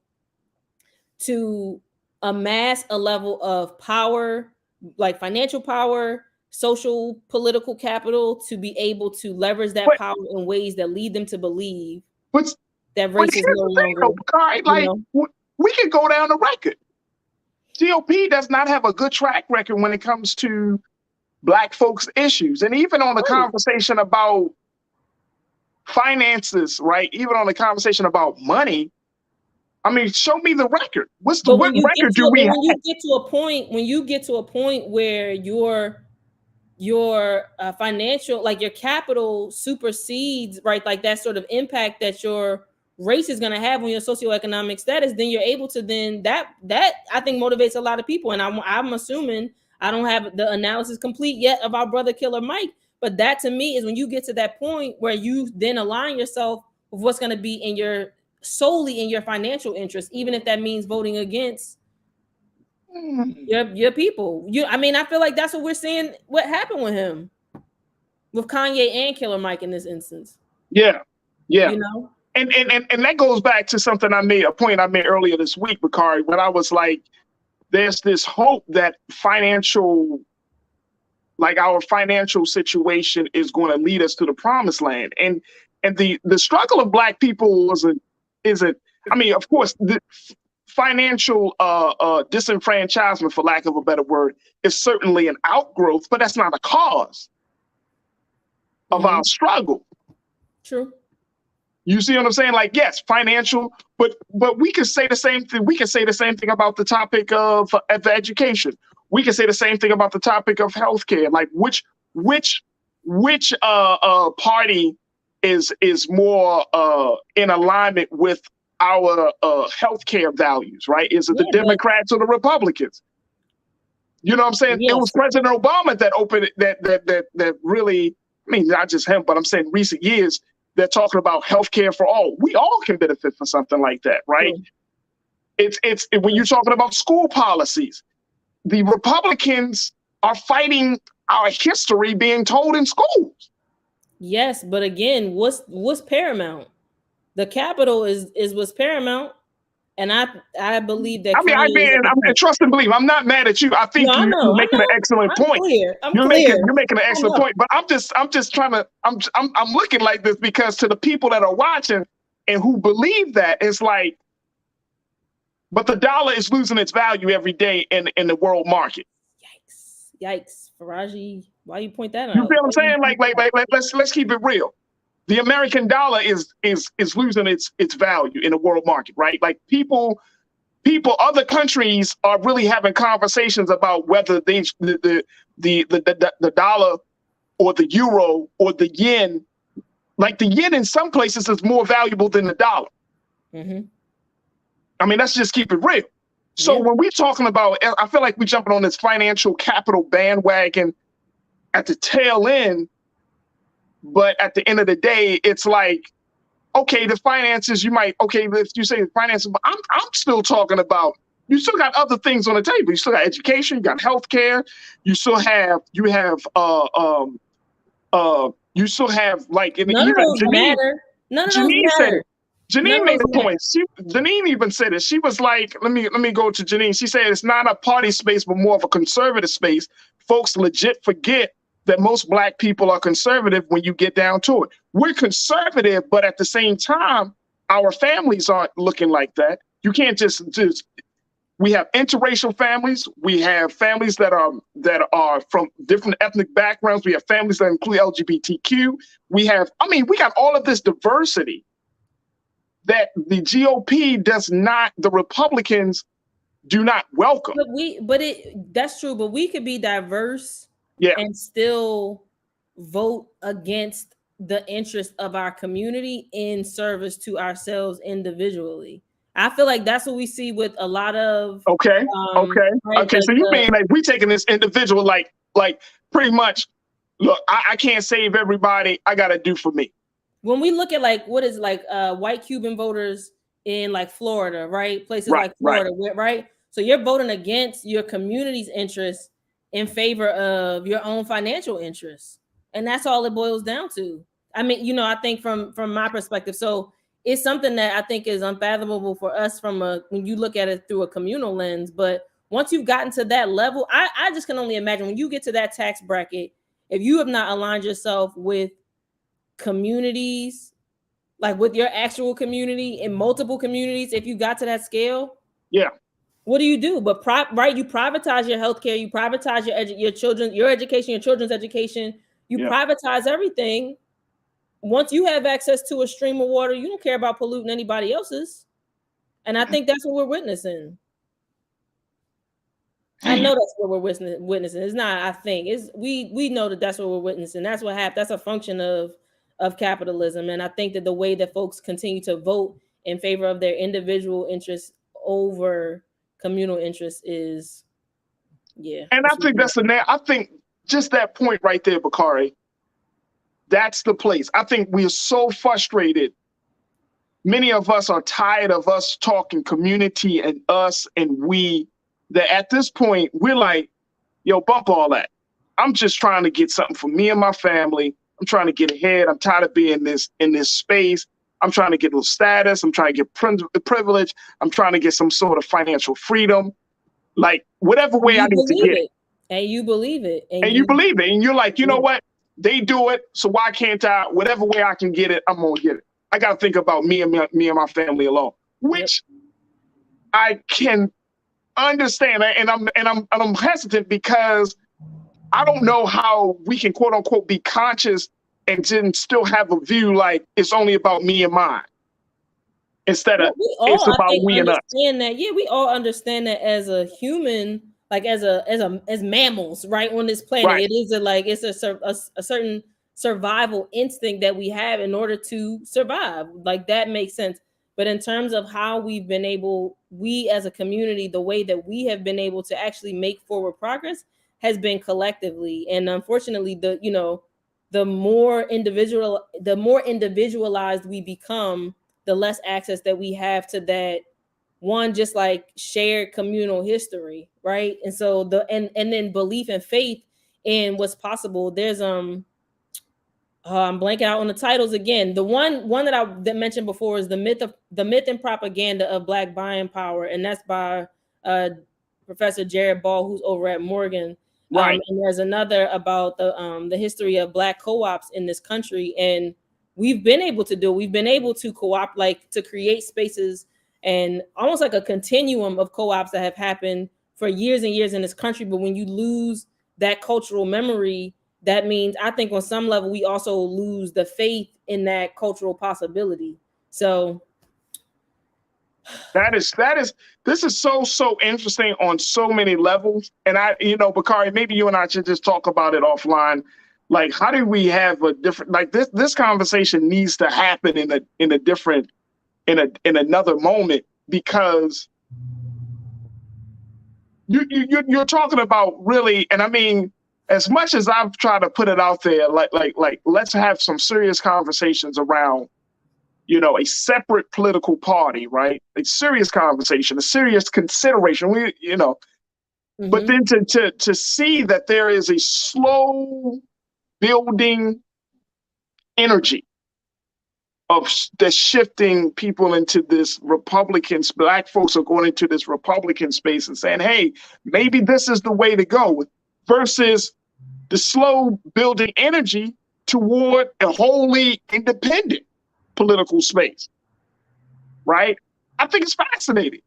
B: to amass a level of power, like financial power, social, political capital, to be able to leverage that power in ways that lead them to believe that race is no longer.
A: We can go down the record. GOP does not have a good track record when it comes to Black folks' issues. And even on the conversation about finances, right? Even on the conversation about money, I mean, show me the record. What record do we have?
B: When you get to a point where your financial, like your capital supersedes, right, like that sort of impact that your race is going to have on your socioeconomic status, then you're able to that I think motivates a lot of people. And I'm assuming, I don't have the analysis complete yet of our brother Killer Mike, but that to me is when you get to that point where you then align yourself with what's going to be solely in your financial interest, even if that means voting against your people. I feel like that's what we're seeing. What happened with him, with Kanye and Killer Mike in this instance?
A: Yeah. And that goes back to something a point I made earlier this week, Bakari, when I was like, there's this hope that our financial situation is going to lead us to the promised land. And the struggle of Black people isn't, of course, the financial disenfranchisement, for lack of a better word, is certainly an outgrowth, but that's not a cause of our struggle.
B: True.
A: You see what I'm saying? Like, yes, financial, but we can say the same thing. We can say the same thing about the topic of education. We can say the same thing about the topic of healthcare. Like, which party is more in alignment with our healthcare values, right? Is it the Democrats or the Republicans? You know what I'm saying? Yes. It was President Obama that opened that really, not just him, but I'm saying recent years, they're talking about healthcare for all. We all can benefit from something like that, right? It's when you're talking about school policies, the Republicans are fighting our history being told in schools.
B: Yes, but again, what's paramount? The Capitol is what's paramount, and I believe that.
A: Trust and believe. I'm not mad at you. I think you're making an excellent point. You're making an excellent point. But I'm just trying to. I'm looking like this because to the people that are watching and who believe that, it's like, but the dollar is losing its value every day in the world market.
B: Yikes, Farajii. Why you point that out?
A: You feel what I'm saying? Like let's keep it real. The American dollar is losing its value in the world market, right? Like people, other countries are really having conversations about whether the dollar or the euro or the yen, like the yen in some places is more valuable than the dollar. Mm-hmm. Let's just keep it real. So when we're talking about, I feel like we're jumping on this financial capital bandwagon at the tail end But at the end of the day, it's like, okay, the finances, if you say the finances, but I'm still talking about, you still got other things on the table. You still got education, you got healthcare, you still have like, and
B: None of
A: even
B: those matter. None of those
A: Janine said
B: matter.
A: it. Janine made a point. Janine even said it. She was like, let me go to Janine. She said it's not a party space, but more of a conservative space. Folks legit forget that most Black people are conservative when you get down to it. We're conservative, but at the same time, our families aren't looking like that. You can't just we have interracial families. We have families that are from different ethnic backgrounds. We have families that include LGBTQ. We got all of this diversity that the GOP the Republicans do not welcome.
B: That's true, but we could be diverse and still vote against the interest of our community in service to ourselves individually. I feel like that's what we see with a lot of
A: okay.
B: Right,
A: So you mean like we taking this individual like pretty much, look, I can't save everybody. I gotta do for me.
B: When we look at like what is like white Cuban voters in like Florida, right? Places like Florida, right? So you're voting against your community's interests in favor of your own financial interests. And that's all it boils down to. I mean, I think from my perspective, so it's something that I think is unfathomable for us when you look at it through a communal lens. But once you've gotten to that level, I just can only imagine when you get to that tax bracket, if you have not aligned yourself with communities, like with your actual community in multiple communities, if you got to that scale, what do you do? But you privatize your healthcare, you privatize your children's education, you privatize everything. Once you have access to a stream of water, you don't care about polluting anybody else's. And I think that's what we're witnessing. I know that's what we're witnessing. It's not, I think. We know that's what we're witnessing. That's what happened. That's a function of capitalism. And I think that the way that folks continue to vote in favor of their individual interests over communal interests is,
A: And I think I think just that point right there, Bakari, that's the place. I think we are so frustrated. Many of us are tired of us talking community and us and we, that at this point, we're like, yo, bump all that. I'm just trying to get something for me and my family. I'm trying to get ahead. I'm tired of being in this space. I'm trying to get a little status. I'm trying to get privilege. I'm trying to get some sort of financial freedom. Like, whatever way I need to get it.
B: And you believe it.
A: And you believe it. And you're like, you know what? They do it, so why can't I? Whatever way I can get it, I'm gonna get it. I gotta think about me and my family alone, which I can understand. And I'm hesitant because I don't know how we can quote unquote be conscious and then still have a view like it's only about me and mine instead of it's about we and us.
B: We all understand that as a human. Like as mammals, right, on this planet, right. It's a certain survival instinct that we have in order to survive. Like that makes sense. But in terms of how we've been able, we as a community, the way that we have been able to actually make forward progress has been collectively. And unfortunately, the more individualized we become, the less access that we have to that. One, just like shared communal history, right? And so and then belief and faith in what's possible. There's I'm blanking out on the titles again. The one that mentioned before is the myth and propaganda of Black buying power, and that's by Professor Jared Ball, who's over at Morgan.
A: Right.
B: And there's another about the history of Black co-ops in this country, and we've been able to co-opt, like to create spaces. And almost like a continuum of co-ops that have happened for years and years in this country. But when you lose that cultural memory, that means I think on some level, we also lose the faith in that cultural possibility. So this is so interesting on so many levels. And Bakari, maybe you and I should just talk about it offline. Like, how do we have a different, like this conversation needs to happen in a different, in another moment, because you're talking about really, and I mean,
A: as much as I've tried to put it out there, like let's have some serious conversations around, a separate political party, right? A serious conversation, a serious consideration. But then to see that there is a slow building energy of that's shifting people into this Republicans, Black folks are going into this Republican space and saying, hey, maybe this is the way to go, versus the slow building energy toward a wholly independent political space, right? I think it's fascinating,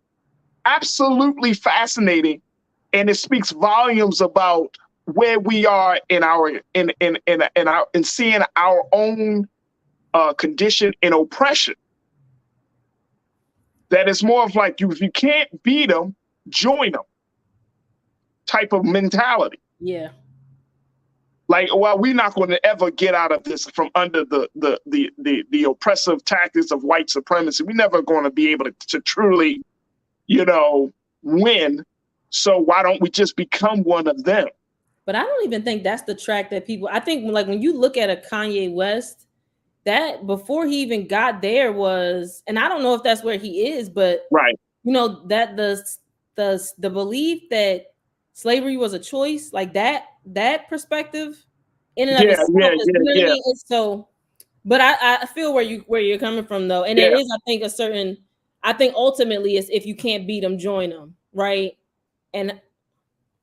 A: absolutely fascinating. And it speaks volumes about where we are in seeing our own condition in oppression. That it's more of like, if you can't beat them, join them type of mentality.
B: Yeah.
A: Like, well, we're not going to ever get out of this from under the oppressive tactics of white supremacy. We're never going to be able to truly, win. So why don't we just become one of them?
B: But I don't even think that's the track that people, I think like when you look at a Kanye West, that before he even got there was, and I don't know if that's where he is, but
A: right,
B: that the belief that slavery was a choice, like that perspective in and of itself, is so. But I feel where you're coming from though, and it is, I think ultimately it's, if you can't beat them, join them, right? And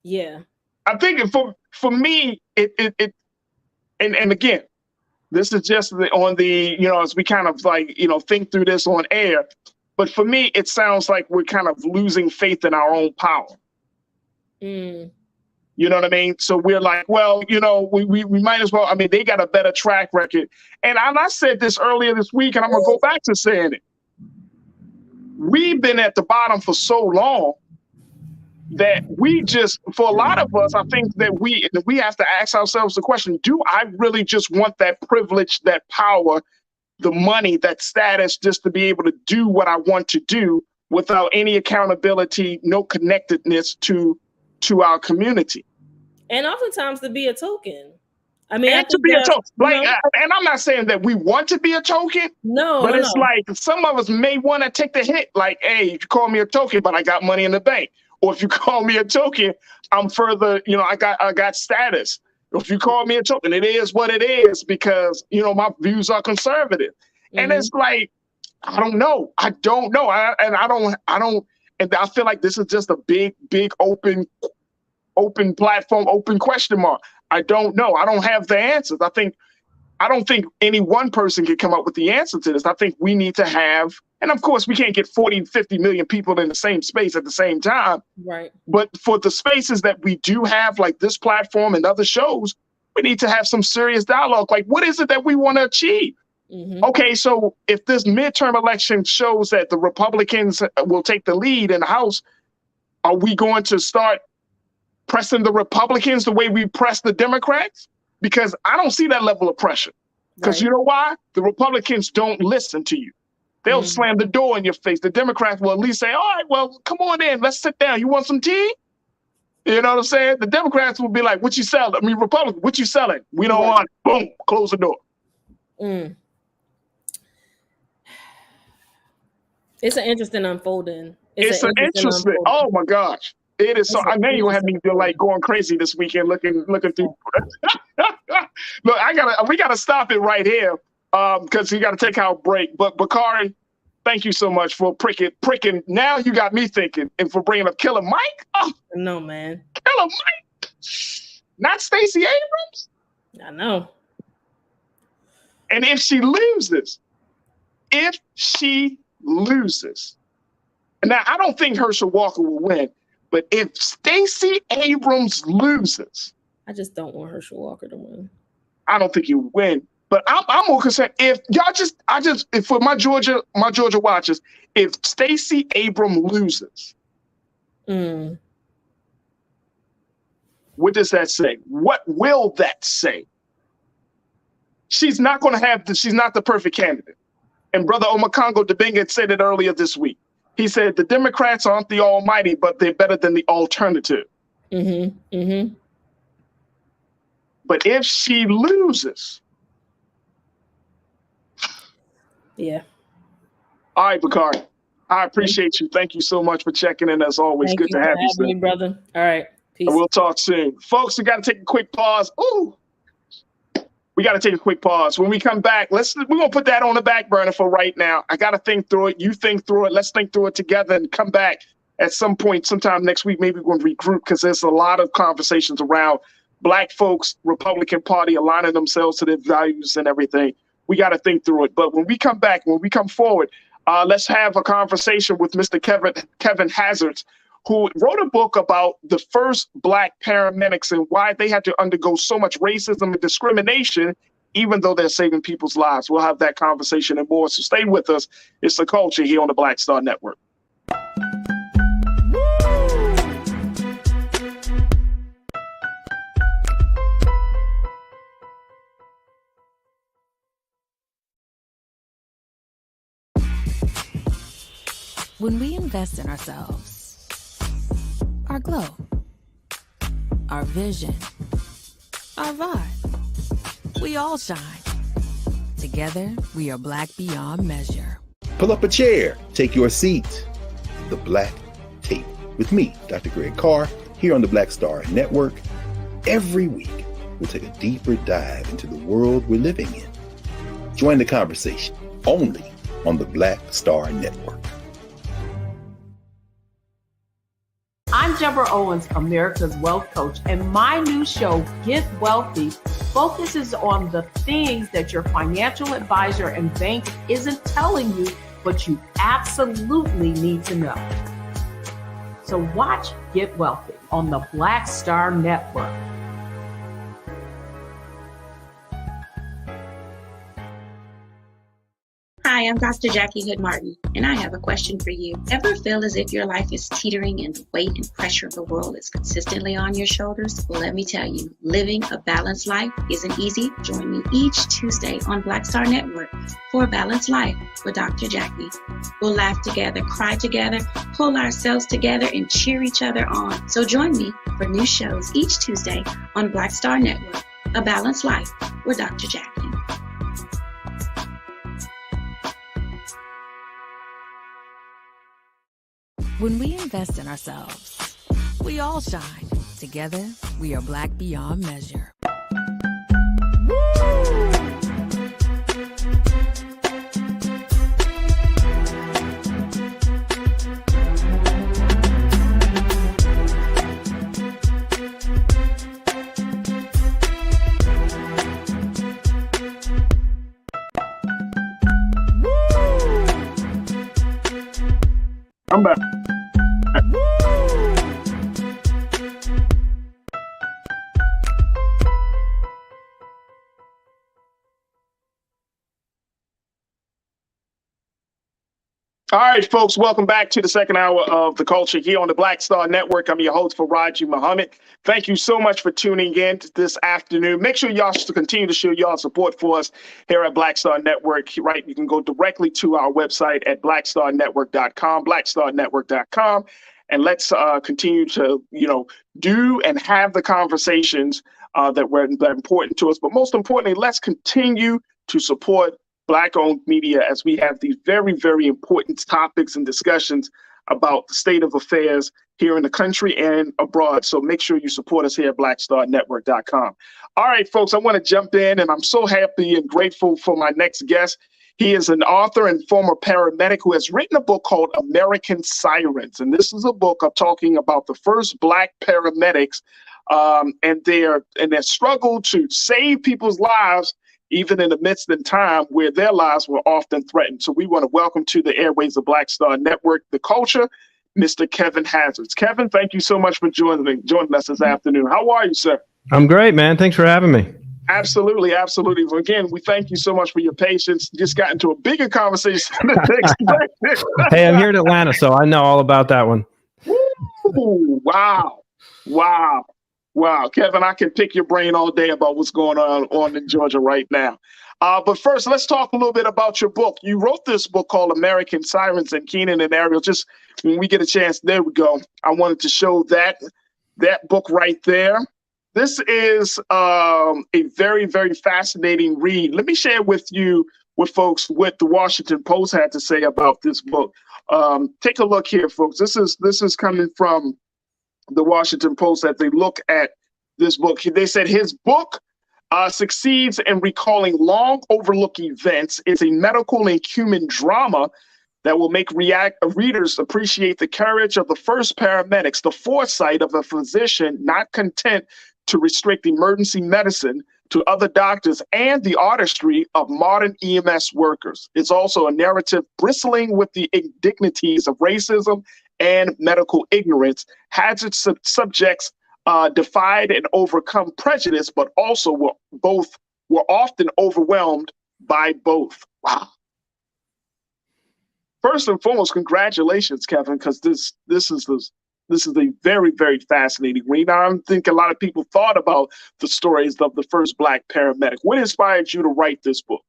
A: I think for me it and again, this is just on the, as we kind of like, think through this on air. But for me, it sounds like we're kind of losing faith in our own power. You know what I mean? So we're like, well, we might as well. I mean, they got a better track record. And I said this earlier this week, and I'm going to go back to saying it. We've been at the bottom for so long that for a lot of us, I think that we have to ask ourselves the question, do I really just want that privilege, that power, the money, that status, just to be able to do what I want to do without any accountability, no connectedness to our community?
B: And oftentimes to be a token. I mean,
A: and to be a token. And I'm not saying that we want to be a token. But it's like some of us may want to take the hit. Like, hey, you call me a token, but I got money in the bank. Or if you call me a token, I'm further, I got status. If you call me a token, it is what it is because, my views are conservative. And it's like, I don't know. And I feel like this is just a big open platform, open question mark. I don't know. I don't have the answers. I don't think any one person can come up with the answer to this. I think we need to have, and of course we can't get 40, 50 million people in the same space at the same time.
B: Right.
A: But for the spaces that we do have, like this platform and other shows, we need to have some serious dialogue. Like, what is it that we want to achieve? Okay, so if this midterm election shows that the Republicans will take the lead in the House, are we going to start pressing the Republicans the way we press the Democrats? Because I don't see that level of pressure. Because you know why? The Republicans don't listen to you. They'll slam the door in your face. The Democrats will at least say, all right, well, come on in. Let's sit down. You want some tea? You know what I'm saying? The Democrats will be like, what you selling? I mean, Republicans, what you selling? We don't want it. Boom, close the door.
B: It's an interesting unfolding.
A: It's an interesting. Oh my gosh. It is so. I know you have me like going crazy this weekend looking through. Look, we gotta stop it right here because we gotta take our break. But Bakari, thank you so much for pricking. Now you got me thinking, and for bringing up Killer Mike. Oh,
B: no, man.
A: Killer Mike, not Stacey Abrams.
B: I know.
A: And if she loses, now I don't think Herschel Walker will win. But if Stacey Abrams loses,
B: I just don't want Herschel Walker to win.
A: I don't think he will win. But I'm more concerned if y'all if for my Georgia watchers, if Stacey Abrams loses, what does that say? What will that say? She's not going to have. She's not the perfect candidate. And Brother Omakongo Dibinga said it earlier this week. He said the Democrats aren't the almighty, but they're better than the alternative. But if she loses,
B: yeah.
A: All right, Bakari. I appreciate you. Thank you so much for checking in as always.
B: Thank
A: Good
B: you
A: to
B: for
A: have you,
B: having me,
A: sir.
B: brother. All right. Peace.
A: We'll talk soon. Folks, we got to take a quick pause. Ooh. We got to take a quick pause. When we come back, we're going to put that on the back burner for right now. I got to think through it. You think through it. Let's think through it together and come back at some point, sometime next week. Maybe we're going to regroup because there's a lot of conversations around Black folks, Republican Party aligning themselves to their values and everything. We got to think through it. But when we come back, when we come forward, let's have a conversation with Mr. Kevin Hazards, who wrote a book about the first Black paramedics and why they had to undergo so much racism and discrimination, even though they're saving people's lives. We'll have that conversation and more. So stay with us. It's The Culture here on the Black Star Network.
I: When we invest in ourselves, our glow, our vision, our vibe, we all shine. Together, we are Black beyond measure.
M: Pull up a chair, take your seat. The Black Tape with me, Dr. Greg Carr, here on the Black Star Network. Every week, we'll take a deeper dive into the world we're living in. Join the conversation only on the Black Star Network.
N: I'm Deborah Owens, America's Wealth Coach, and my new show, Get Wealthy, focuses on the things that your financial advisor and bank isn't telling you, but you absolutely need to know. So watch Get Wealthy on the Black Star Network.
O: Hi, I'm Dr. Jackie Hood Martin, and I have a question for you. Ever feel as if your life is teetering and the weight and pressure of the world is consistently on your shoulders? Well, let me tell you, living a balanced life isn't easy. Join me each Tuesday on Black Star Network for A Balanced Life with Dr. Jackie. We'll laugh together, cry together, pull ourselves together, and cheer each other on. So join me for new shows each Tuesday on Black Star Network, A Balanced Life with Dr. Jackie.
I: When we invest in ourselves, we all shine. Together, we are Black beyond measure.
A: I'm back. All right, folks, welcome back to the second hour of The Culture here on the Black Star Network. I'm your host, Farajii Muhammad. Thank you so much for tuning in this afternoon. Make sure y'all continue to show y'all support for us here at Black Star Network. Right, you can go directly to our website at blackstarnetwork.com, blackstarnetwork.com, and let's continue to, do and have the conversations that are important to us. But most importantly, let's continue to support Black-owned media as we have these very, very important topics and discussions about the state of affairs here in the country and abroad. So make sure you support us here at blackstarnetwork.com. All right, folks, I want to jump in, and I'm so happy and grateful for my next guest. He is an author and former paramedic who has written a book called American Sirens. And this is a book of talking about the first Black paramedics and their struggle to save people's lives, even in the midst of time where their lives were often threatened. So we want to welcome to the airways of Black Star Network, The Culture, Mr. Kevin Hazards. Kevin, thank you so much for joining us this afternoon. How are you, sir?
P: I'm great, man. Thanks for having me.
A: Absolutely, absolutely. Again, we thank you so much for your patience. Just got into a bigger conversation than expected.
P: Hey, I'm here in Atlanta, so I know all about that one.
A: Ooh, wow, Kevin, I can pick your brain all day about what's going on in Georgia right now. But first, let's talk a little bit about your book. You wrote this book called American Sirens, and Keenan and Ariel, just when we get a chance, there we go. I wanted to show that book right there. This is a very, very fascinating read. Let me share with folks what the Washington Post had to say about this book. Take a look here, folks. This is coming from the Washington Post as they look at this book. They said his book succeeds in recalling long overlooked events. It's a medical and human drama that will make readers appreciate the courage of the first paramedics, the foresight of a physician not content to restrict emergency medicine to other doctors, and the artistry of modern EMS workers. It's also a narrative bristling with the indignities of racism and medical ignorance, has its subjects defied and overcome prejudice, but also were often overwhelmed by both. Wow. First and foremost, congratulations, Kevin, because this is a very, very fascinating read. I don't think a lot of people thought about the stories of the first Black paramedic. What inspired you to write this book?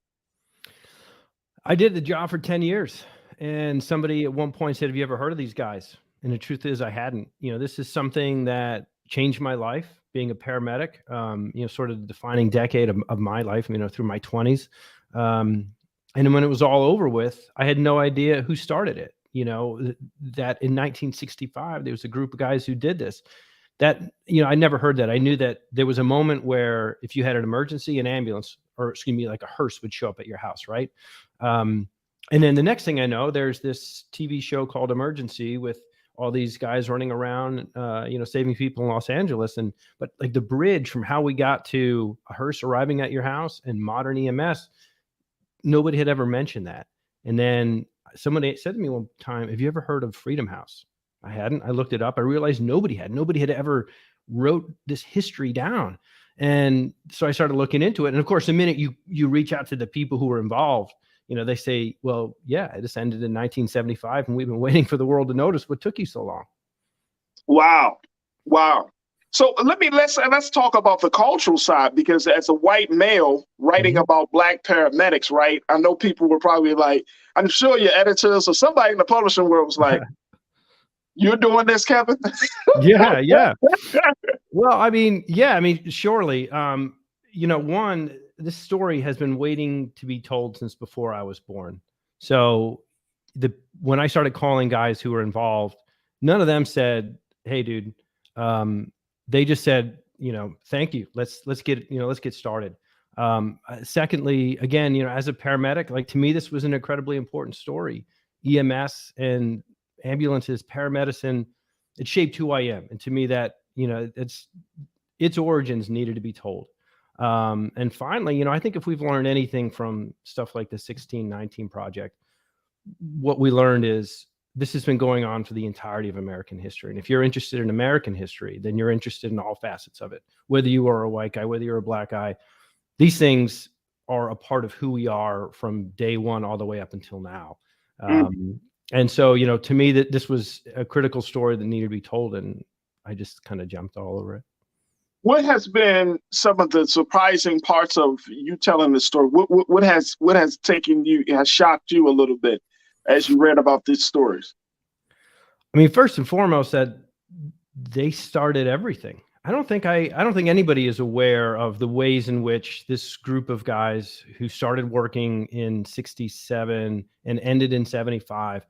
P: I did the job for 10 years. And somebody at one point said, have you ever heard of these guys? And the truth is I hadn't. This is something that changed my life, being a paramedic, sort of the defining decade of my life, through my 20s. And when it was all over with, I had no idea who started it. That in 1965, there was a group of guys who did this. That, I never heard that. I knew that there was a moment where if you had an emergency, an ambulance, or like a hearse would show up at your house, right? And then the next thing I know, there's this TV show called Emergency with all these guys running around, saving people in Los Angeles. But like the bridge from how we got to a hearse arriving at your house and modern EMS, nobody had ever mentioned that. And then somebody said to me one time, have you ever heard of Freedom House? I hadn't. I looked it up. I realized nobody had ever wrote this history down. And so I started looking into it. And of course, the minute you reach out to the people who were involved, they say, well, yeah, this ended in 1975 and we've been waiting for the world to notice. What took you so long?
A: Wow. So let's talk about the cultural side, because as a white male writing about Black paramedics, right? I know people were probably like, I'm sure your editors or somebody in the publishing world was like, you're doing this, Kevin?
P: Yeah. Well, surely, one, this story has been waiting to be told since before I was born. So when I started calling guys who were involved, none of them said, hey, dude, they just said, thank you. Let's get started. Secondly, again, as a paramedic, like to me, this was an incredibly important story. EMS and ambulances, paramedicine, it shaped who I am. And to me that, its origins needed to be told. And finally, I think if we've learned anything from stuff like the 1619 Project, what we learned is this has been going on for the entirety of American history. And if you're interested in American history, then you're interested in all facets of it. Whether you are a white guy, whether you're a Black guy, these things are a part of who we are from day one all the way up until now. And so, to me, that this was a critical story that needed to be told. And I just kind of jumped all over it.
A: What has been some of the surprising parts of you telling this story? What has taken you, has shocked you a little bit as you read about these stories?
P: First and foremost, that they started everything. I don't think anybody is aware of the ways in which this group of guys who started working in 67 and ended in 75,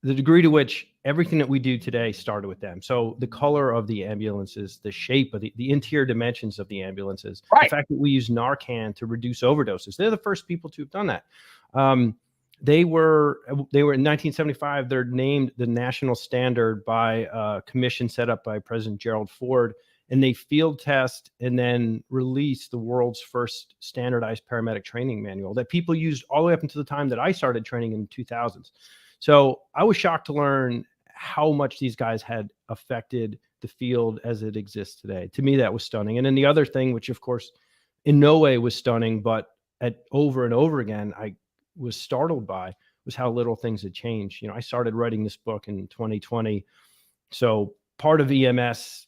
P: the degree to which everything that we do today started with them. So the color of the ambulances, the shape of the interior dimensions of the ambulances, right. The fact that we use Narcan to reduce overdoses. They're the first people to have done that. They were in 1975, they're named the national standard by a commission set up by President Gerald Ford, and they field test and then release the world's first standardized paramedic training manual that people used all the way up until the time that I started training in the 2000s. So I was shocked to learn how much these guys had affected the field as it exists today. To me, that was stunning. And then the other thing, which of course in no way was stunning, but over and over again, I was startled by, was how little things had changed. I started writing this book in 2020. So part of EMS,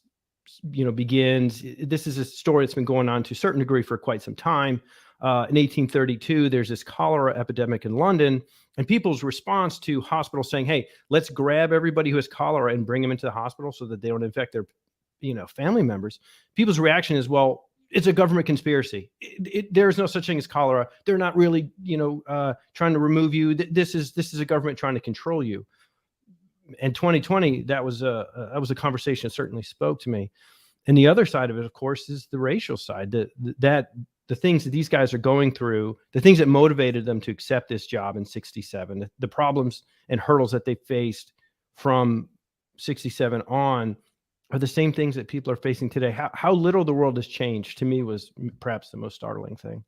P: begins, this is a story that's been going on to a certain degree for quite some time. In 1832, there's this cholera epidemic in London, and people's response to hospitals saying, hey, let's grab everybody who has cholera and bring them into the hospital so that they don't infect family members, people's reaction is, well, it's a government conspiracy. There's no such thing as cholera. They're not really, trying to remove you. This is a government trying to control you. And 2020, that was a conversation that certainly spoke to me. And the other side of it, of course, is the racial side. The things that these guys are going through, the things that motivated them to accept this job in 67, the problems and hurdles that they faced from 67 on, are the same things that people are facing today. How little the world has changed, to me, was perhaps the most startling thing.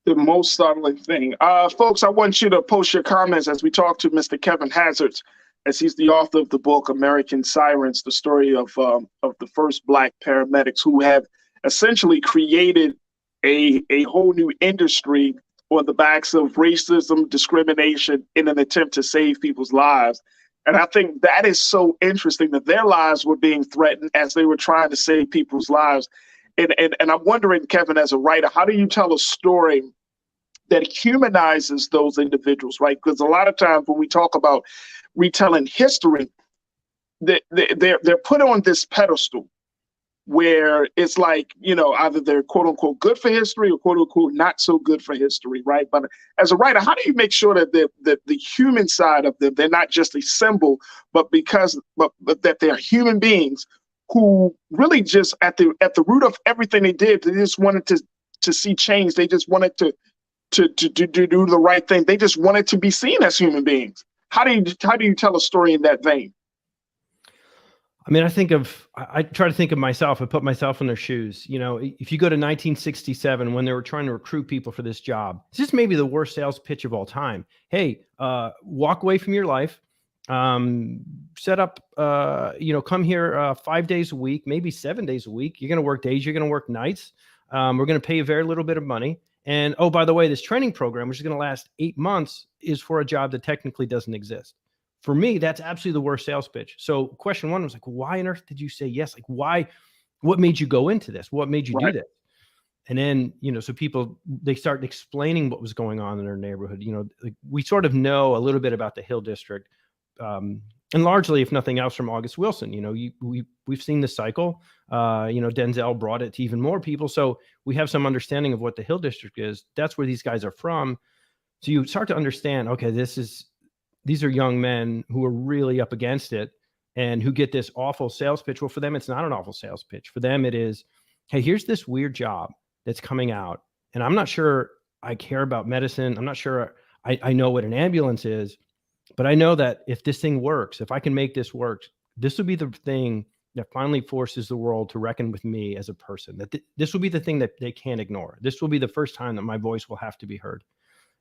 A: The most startling thing. Folks, I want you to post your comments as we talk to Mr. Kevin Hazards, as he's the author of the book American Sirens, the story of the first Black paramedics who have essentially created a whole new industry on the backs of racism, discrimination, in an attempt to save people's lives. And I think that is so interesting, that their lives were being threatened as they were trying to save people's lives. And I'm wondering, Kevin, as a writer, how do you tell a story that humanizes those individuals, right? Because a lot of times when we talk about retelling history, they're put on this pedestal where it's like, either they're quote unquote good for history or quote unquote not so good for history, right? But as a writer, how do you make sure that the human side of them, they're not just a symbol, but that they're human beings who really just at the root of everything they did, they just wanted to see change. They just wanted to do the right thing. They just wanted to be seen as human beings. How do you tell a story in that vein?
P: I mean, I try to think of myself and put myself in their shoes. If you go to 1967, when they were trying to recruit people for this job, this may be the worst sales pitch of all time. Hey, walk away from your life, set up, come here 5 days a week, maybe 7 days a week. You're going to work days, you're going to work nights. We're going to pay you very little bit of money. And oh, by the way, this training program, which is going to last 8 months, is for a job that technically doesn't exist. For me, that's absolutely the worst sales pitch. So question one was like, why on earth did you say yes? Like, why? What made you go into this? What made you do this? And then, so people, they start explaining what was going on in their neighborhood. Like, we sort of know a little bit about the Hill District, and largely, if nothing else, from August Wilson. We've seen the cycle. Denzel brought it to even more people. So we have some understanding of what the Hill District is. That's where these guys are from. So you start to understand, okay, these are young men who are really up against it and who get this awful sales pitch. Well, for them, it's not an awful sales pitch. For them, it is, hey, here's this weird job that's coming out. And I'm not sure I care about medicine. I'm not sure I know what an ambulance is, but I know that if this thing works, if I can make this work, this will be the thing that finally forces the world to reckon with me as a person. That this will be the thing that they can't ignore. This will be the first time that my voice will have to be heard.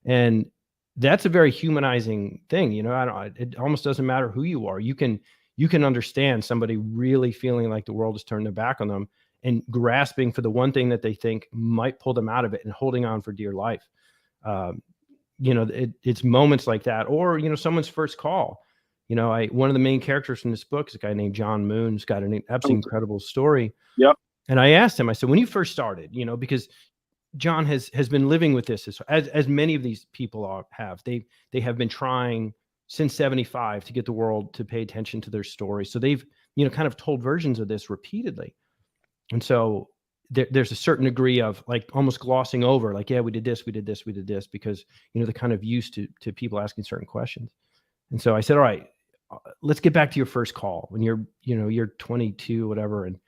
P: And that's a very humanizing thing. It almost doesn't matter who you are. You can understand somebody really feeling like the world has turned their back on them and grasping for the one thing that they think might pull them out of it and holding on for dear life. It's moments like that, or, someone's first call. One of the main characters from this book is a guy named John Moon, who's got an absolutely incredible story.
A: Yep.
P: And I asked him, I said, when you first started, because John has been living with this as many of these people have. They have been trying since 75 to get the world to pay attention to their story. So they've, kind of told versions of this repeatedly. And so there's a certain degree of like almost glossing over, like, yeah, we did this, because, they're kind of used to people asking certain questions. And so I said, all right, let's get back to your first call when you're 22, whatever. And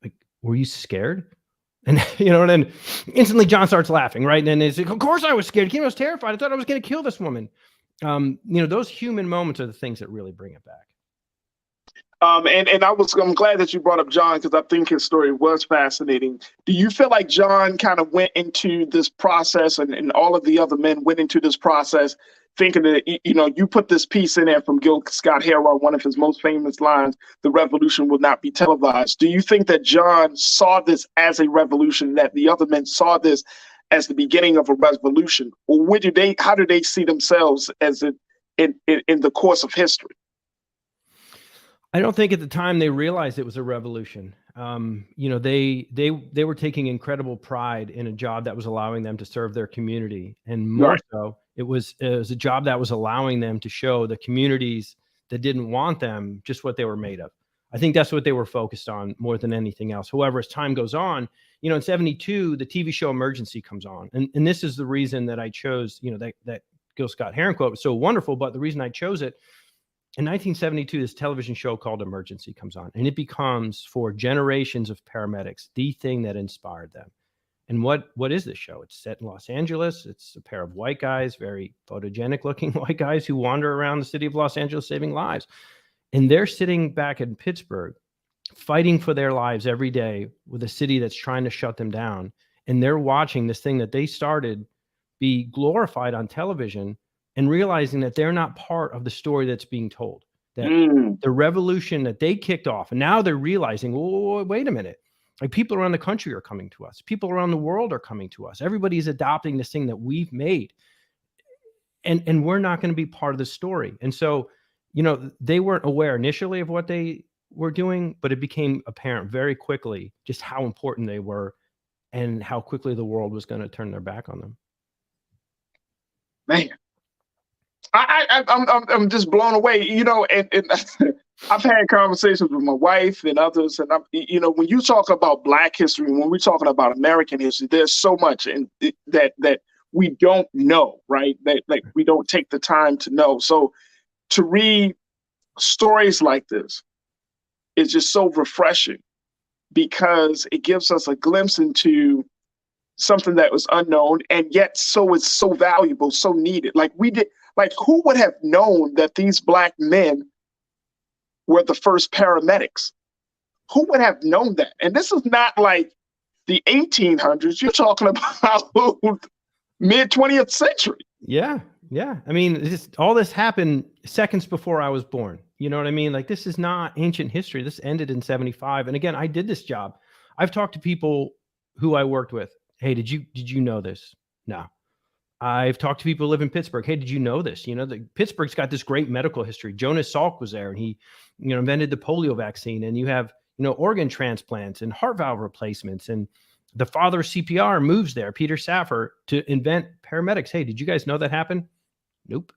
P: like, were you scared? And, and then instantly John starts laughing, right? And then it's like, of course I was scared. I was terrified. I thought I was going to kill this woman. Those human moments are the things that really bring it back.
A: I'm glad that you brought up John, because I think his story was fascinating. Do you feel like John kind of went into this process and all of the other men went into this process thinking that, you put this piece in there from Gil Scott-Heron, one of his most famous lines, the revolution will not be televised. Do you think that John saw this as a revolution, that the other men saw this as the beginning of a revolution? Or how do they see themselves as in the course of history?
P: I don't think at the time they realized it was a revolution. They were taking incredible pride in a job that was allowing them to serve their community, and more so, it was a job that was allowing them to show the communities that didn't want them just what they were made of. I think that's what they were focused on more than anything else. However, as time goes on, in 72, the TV show Emergency comes on. And this is the reason that I chose, that Gil Scott-Heron quote was so wonderful. But the reason I chose it, in 1972, this television show called Emergency comes on, and it becomes, for generations of paramedics, the thing that inspired them. And what is this show? It's set in Los Angeles. It's a pair of white guys, very photogenic looking white guys who wander around the city of Los Angeles saving lives. And they're sitting back in Pittsburgh, fighting for their lives every day with a city that's trying to shut them down. And they're watching this thing that they started be glorified on television and realizing that they're not part of the story that's being told. That the revolution that they kicked off, and now they're realizing, oh, wait a minute. Like, people around the country are coming to us. People around the world are coming to us. Everybody's adopting this thing that we've made. And we're not going to be part of the story. And so, they weren't aware initially of what they were doing, but it became apparent very quickly just how important they were and how quickly the world was going to turn their back on them.
A: Man, I'm just blown away, and I've had conversations with my wife and others, and when you talk about Black history, when we're talking about American history, there's so much that we don't know, right? That we don't take the time to know. So to read stories like this is just so refreshing, because it gives us a glimpse into something that was unknown, and yet it's so valuable, so needed. Who would have known that these Black men were the first paramedics? Who would have known that? And this is not like the 1800s. You're talking about mid 20th century.
P: Yeah. I mean, all this happened seconds before I was born. You know what I mean? Like, this is not ancient history. This ended in 75. And again, I did this job. I've talked to people who I worked with. Hey, did you know this? No. I've talked to people who live in Pittsburgh. Hey, did you know this? Pittsburgh's got this great medical history. Jonas Salk was there, and he, invented the polio vaccine. And you have, organ transplants and heart valve replacements. And the father of CPR moves there, Peter Saffer, to invent paramedics. Hey, did you guys know that happened? Nope.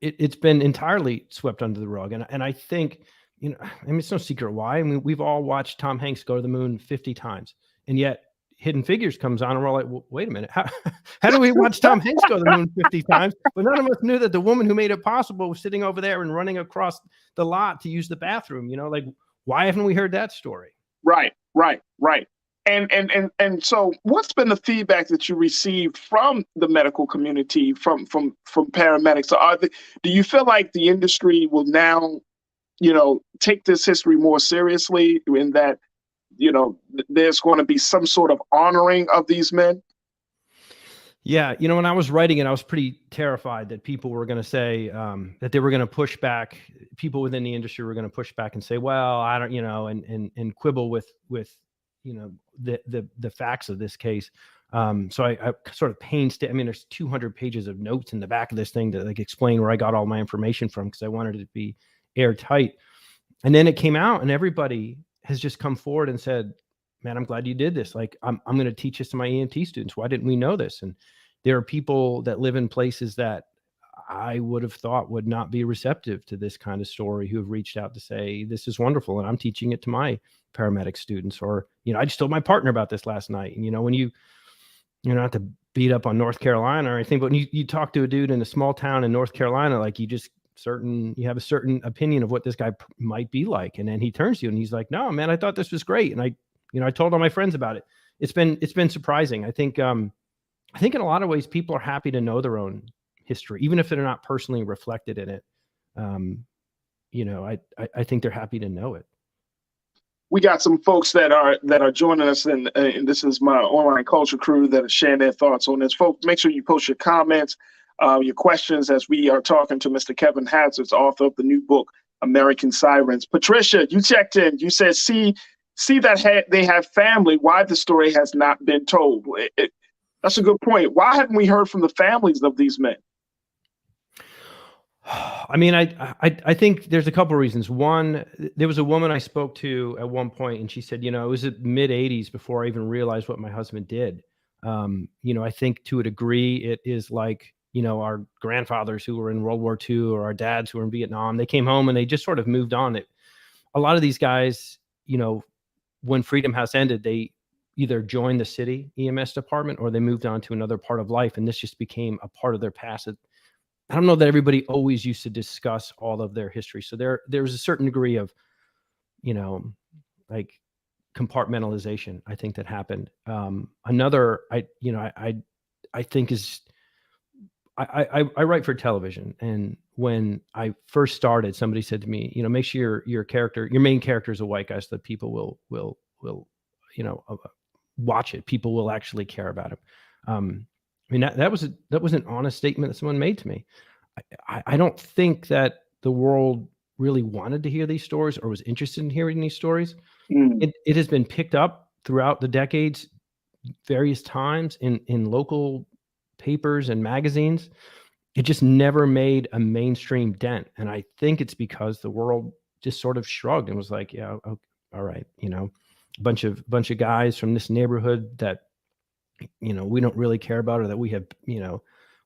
P: It's been entirely swept under the rug. And I think, it's no secret why. I mean, we've all watched Tom Hanks go to the moon 50 times. And yet Hidden Figures comes on and we're all like, well, wait a minute. How do we watch Tom Hanks go to the moon 50 times? But none of us knew that the woman who made it possible was sitting over there and running across the lot to use the bathroom. Why haven't we heard that story? Right. And so what's been the feedback that you received from the medical community, from paramedics? Do you feel like the industry will now, take this history more seriously, in that, there's going to be some sort of honoring of these men? Yeah. When I was writing it, I was pretty terrified that people were going to say that they were going to push back. People within the industry were going to push back and say, well, I don't, and quibble with the facts of this case. So I sort of there's 200 pages of notes in the back of this thing to explain where I got all my information from, because I wanted it to be airtight. And then it came out, and everybody has just come forward and said, man, I'm glad you did this. I'm going to teach this to my EMT students. Why didn't we know this? And there are people that live in places that I would have thought would not be receptive to this kind of story, who have reached out to say, this is wonderful, and I'm teaching it to my paramedic students. Or, I just told my partner about this last night. And, when you not to beat up on North Carolina or anything, but when you talk to a dude in a small town in North Carolina, you have a certain opinion of what this guy might be like. And then he turns to you and he's like, no, man, I thought this was great. And I told all my friends about it. It's been surprising. I think in a lot of ways, people are happy to know their own history, even if they're not personally reflected in it. I think they're happy to know it. We got some folks that are joining us, and this is my online culture crew that are sharing their thoughts on this. Folks, make sure you post your comments, your questions, as we are talking to Mr. Kevin Hazards, author of the new book, American Sirens. Patricia, you checked in. You said, see that they have family. Why the story has not been told? That's a good point. Why haven't we heard from the families of these men? I mean, I think there's a couple of reasons. One, there was a woman I spoke to at one point, and she said, it was the mid 80s before I even realized what my husband did. I think to a degree it is like, our grandfathers who were in World War II, or our dads who were in Vietnam. They came home and they just sort of moved on. a lot of these guys, when Freedom House ended, they either joined the city EMS department or they moved on to another part of life. And this just became a part of their past. I don't know that everybody always used to discuss all of their history. So there was a certain degree of, like compartmentalization, I think, that happened. Another, I think is, I write for television. And when I first started, somebody said to me, make sure your main character is a white guy so that people will watch it. People will actually care about him. I mean, that was an honest statement that someone made to me. I don't think that the world really wanted to hear these stories or was interested in hearing these stories. It has been picked up throughout the decades, various times in local papers and magazines. It just never made a mainstream dent. And I think it's because the world just sort of shrugged and was like, yeah, okay, all right. A bunch of guys from this neighborhood that, we don't really care about, or that we have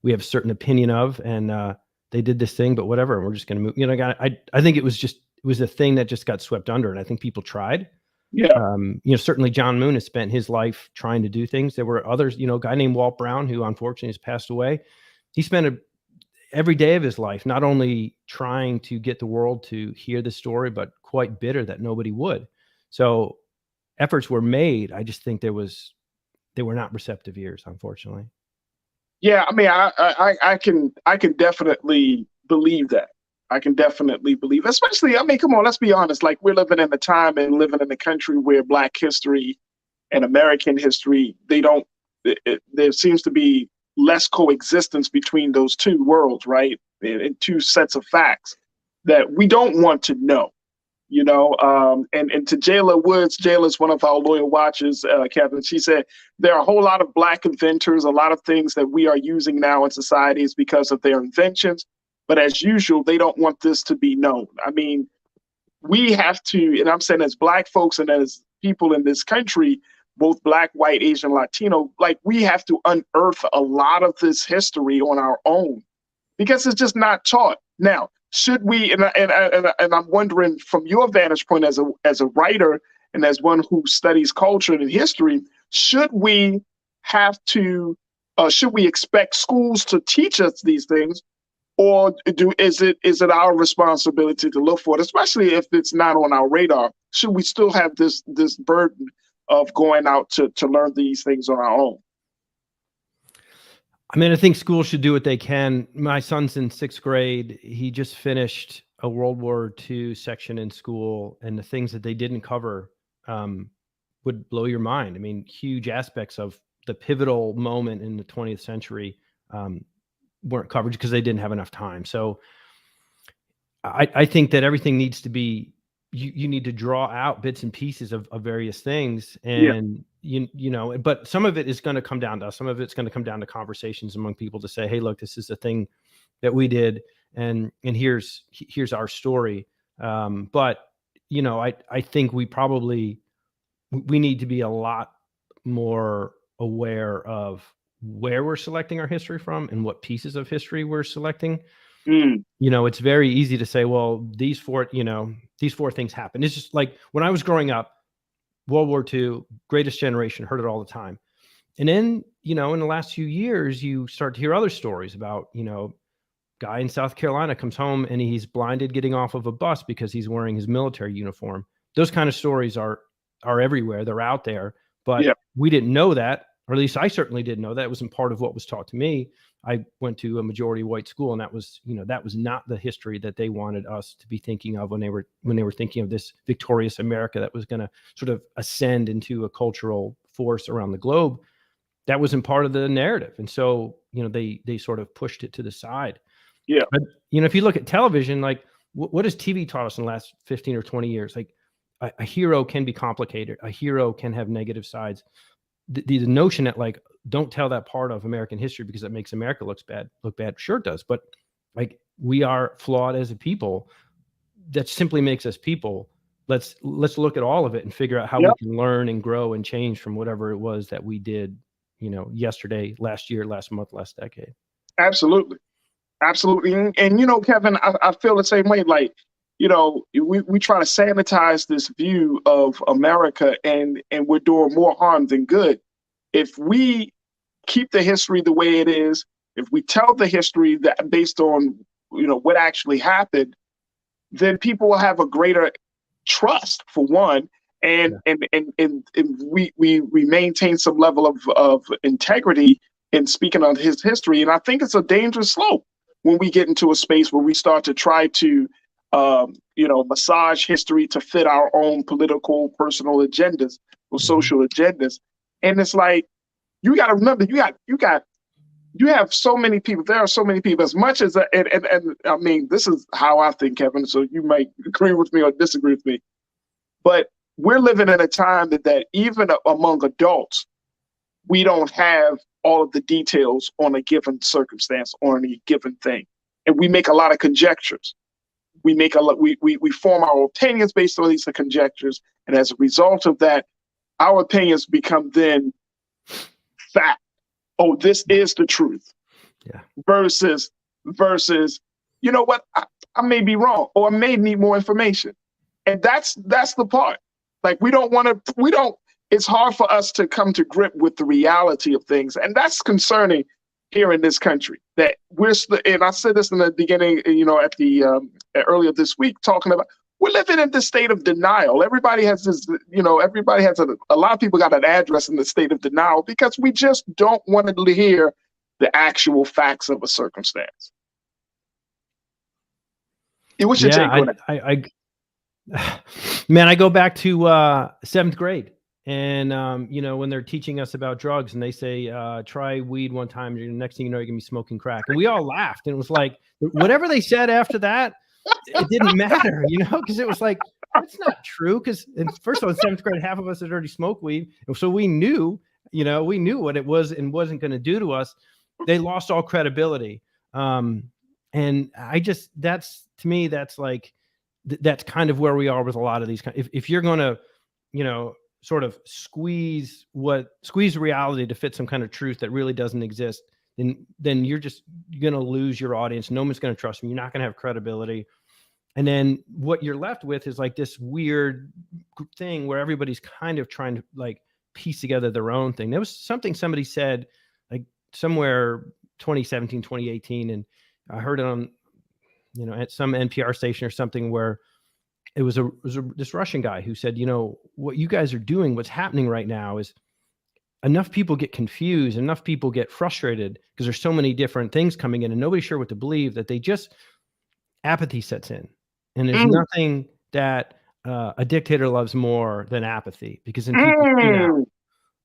P: a certain opinion of, and they did this thing, but whatever. We're just going to move, I think it was a thing that just got swept under. And I think people tried.
A: Yeah.
P: Certainly John Moon has spent his life trying to do things. There were others, a guy named Walt Brown, who unfortunately has passed away. He spent every day of his life not only trying to get the world to hear the story, but quite bitter that nobody would. So efforts were made. I just think they were not receptive ears, unfortunately.
A: Yeah, I mean, I can definitely believe that. I can definitely believe, especially, I mean, come on, let's be honest. Like, we're living in a time and living in a country where Black history and American history, there seems to be less coexistence between those two worlds, right? And two sets of facts that we don't want to know, and to Jayla Woods, Jayla's one of our loyal watchers, Kevin, she said, there are a whole lot of Black inventors, a lot of things that we are using now in society is because of their inventions. But as usual, they don't want this to be known. I mean, we have to, and I'm saying as Black folks and as people in this country, both Black, white, Asian, Latino, like, we have to unearth a lot of this history on our own because it's just not taught. Now, should we, and I'm wondering from your vantage point as a writer and as one who studies culture and history, should we expect schools to teach us these things? Or is it our responsibility to look for it, especially if it's not on our radar? Should we still have this burden of going out to learn these things on our own?
P: I mean, I think schools should do what they can. My son's in 6th grade. He just finished a World War II section in school, and the things that they didn't cover would blow your mind. I mean, huge aspects of the pivotal moment in the 20th century weren't covered because they didn't have enough time. So I think that everything needs to be, you need to draw out bits and pieces of various things. And, but some of it is going to come down to us. Some of it's going to come down to conversations among people to say, hey, look, this is the thing that we did. And here's our story. But, I think we need to be a lot more aware of where we're selecting our history from and what pieces of history we're selecting. It's very easy to say, well, these four things happened. It's just like when I was growing up, World War II, Greatest Generation, heard it all the time. And then, in the last few years, you start to hear other stories about, guy in South Carolina comes home and he's blinded getting off of a bus because he's wearing his military uniform. Those kind of stories are everywhere. They're out there, but we didn't know that. Or at least I certainly didn't know that. It wasn't part of what was taught to me. I went to a majority white school, and that was not the history that they wanted us to be thinking of when they were thinking of this victorious America that was going to sort of ascend into a cultural force around the globe. That wasn't part of the narrative. And so, they sort of pushed it to the side.
A: Yeah.
P: But, if you look at television, like what has TV taught us in the last 15 or 20 years? Like a hero can be complicated. A hero can have negative sides. The notion that, like, don't tell that part of American history because it makes America look bad. Sure it does. But like, we are flawed as a people. That simply makes us people. Let's look at all of it and figure out how we can learn and grow and change from whatever it was that we did, yesterday, last year, last month, last decade.
A: Absolutely. And Kevin, I feel the same way. Like, we try to sanitize this view of America, and we're doing more harm than good. If we keep the history the way it is, if we tell the history that based on what actually happened, then people will have a greater trust, for one, and we maintain some level of integrity in speaking on his history. And I think it's a dangerous slope when we get into a space where we start to try to massage history to fit our own political, personal agendas or social agendas. And it's like, you got to remember, you have so many people. There are so many people. As much as and I mean, this is how I think, Kevin. So you might agree with me or disagree with me, but we're living in a time that even among adults, we don't have all of the details on a given circumstance or on a given thing, and we make a lot of conjectures. We form our opinions based on these conjectures, and as a result of that, our opinions become then fact. Oh, this is the truth.
P: Yeah. Versus,
A: you know what? I may be wrong, or I may need more information, and that's the part. Like it's hard for us to come to grip with the reality of things, and that's concerning here in this country. That and I said this in the beginning, at the earlier this week, talking about we're living in this state of denial. Everybody has this, a lot of people got an address in the state of denial because we just don't want to hear the actual facts of a circumstance. What's your take on it?
P: Man, I go back to seventh grade, and when they're teaching us about drugs, and they say try weed one time, and the next thing you know, you're gonna be smoking crack, and we all laughed, and it was like whatever they said after that, it didn't matter, because it was like, that's not true. Because first of all, in seventh grade, half of us had already smoked weed, and so we knew what it was and wasn't going to do to us. They lost all credibility, and that's to me, that's like that's kind of where we are with a lot of these. If you're going to, sort of squeeze reality to fit some kind of truth that really doesn't exist, then you're going to lose your audience. No one's going to trust them. You're not going to have credibility. And then what you're left with is like this weird thing where everybody's kind of trying to like piece together their own thing. There was something somebody said like somewhere 2017, 2018. And I heard it on, at some NPR station or something where it was this Russian guy who said, what you guys are doing, what's happening right now is enough people get confused, enough people get frustrated because there's so many different things coming in and nobody's sure what to believe, that apathy sets in. And there's nothing that a dictator loves more than apathy, because then people tune out.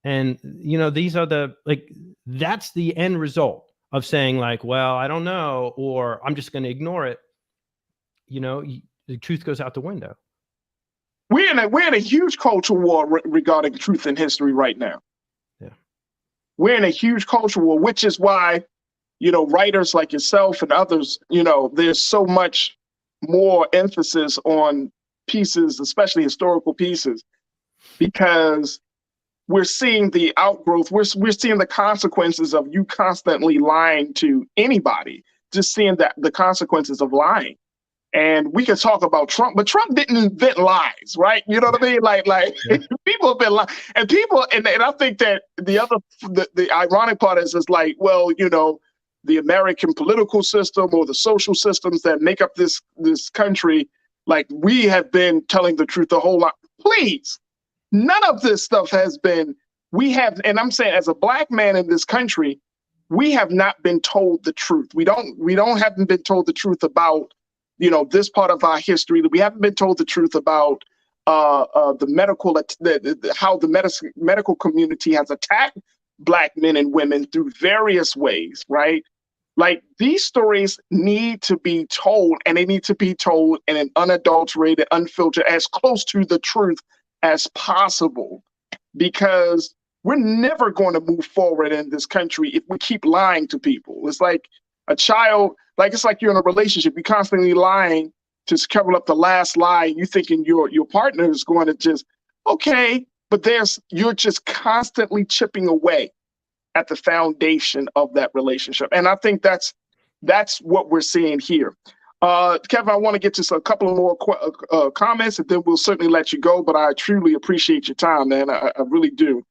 P: And, these are that's the end result of saying like, well, I don't know, or I'm just going to ignore it. The truth goes out the window.
A: We're in a huge cultural war regarding truth in history right now.
P: Yeah.
A: We're in a huge cultural war, which is why, writers like yourself and others, there's so much more emphasis on pieces, especially historical pieces, because we're seeing the outgrowth. We're seeing the consequences of you constantly lying to anybody, just seeing the consequences of lying. And we can talk about Trump, but Trump didn't invent lies, right? You know what I mean? Like people have been lying, and I think that the ironic part is like, well, the American political system or the social systems that make up this country, like we have been telling the truth the whole lot. Please, none of this stuff has been. And I'm saying as a Black man in this country, we have not been told the truth. We haven't been told the truth about this part of our history. That we haven't been told the truth about the medical, how the medical community has attacked Black men and women through various ways, right? Like these stories need to be told, and they need to be told in an unadulterated, unfiltered, as close to the truth as possible, because we're never going to move forward in this country if we keep lying to people. It's like a child, it's like you're in a relationship, you're constantly lying to cover up the last lie. You thinking your partner is going to just, okay, but you're just constantly chipping away at the foundation of that relationship. And I think that's what we're seeing here. Kevin, I want to get to a couple of more comments, and then we'll certainly let you go. But I truly appreciate your time, man. I really do.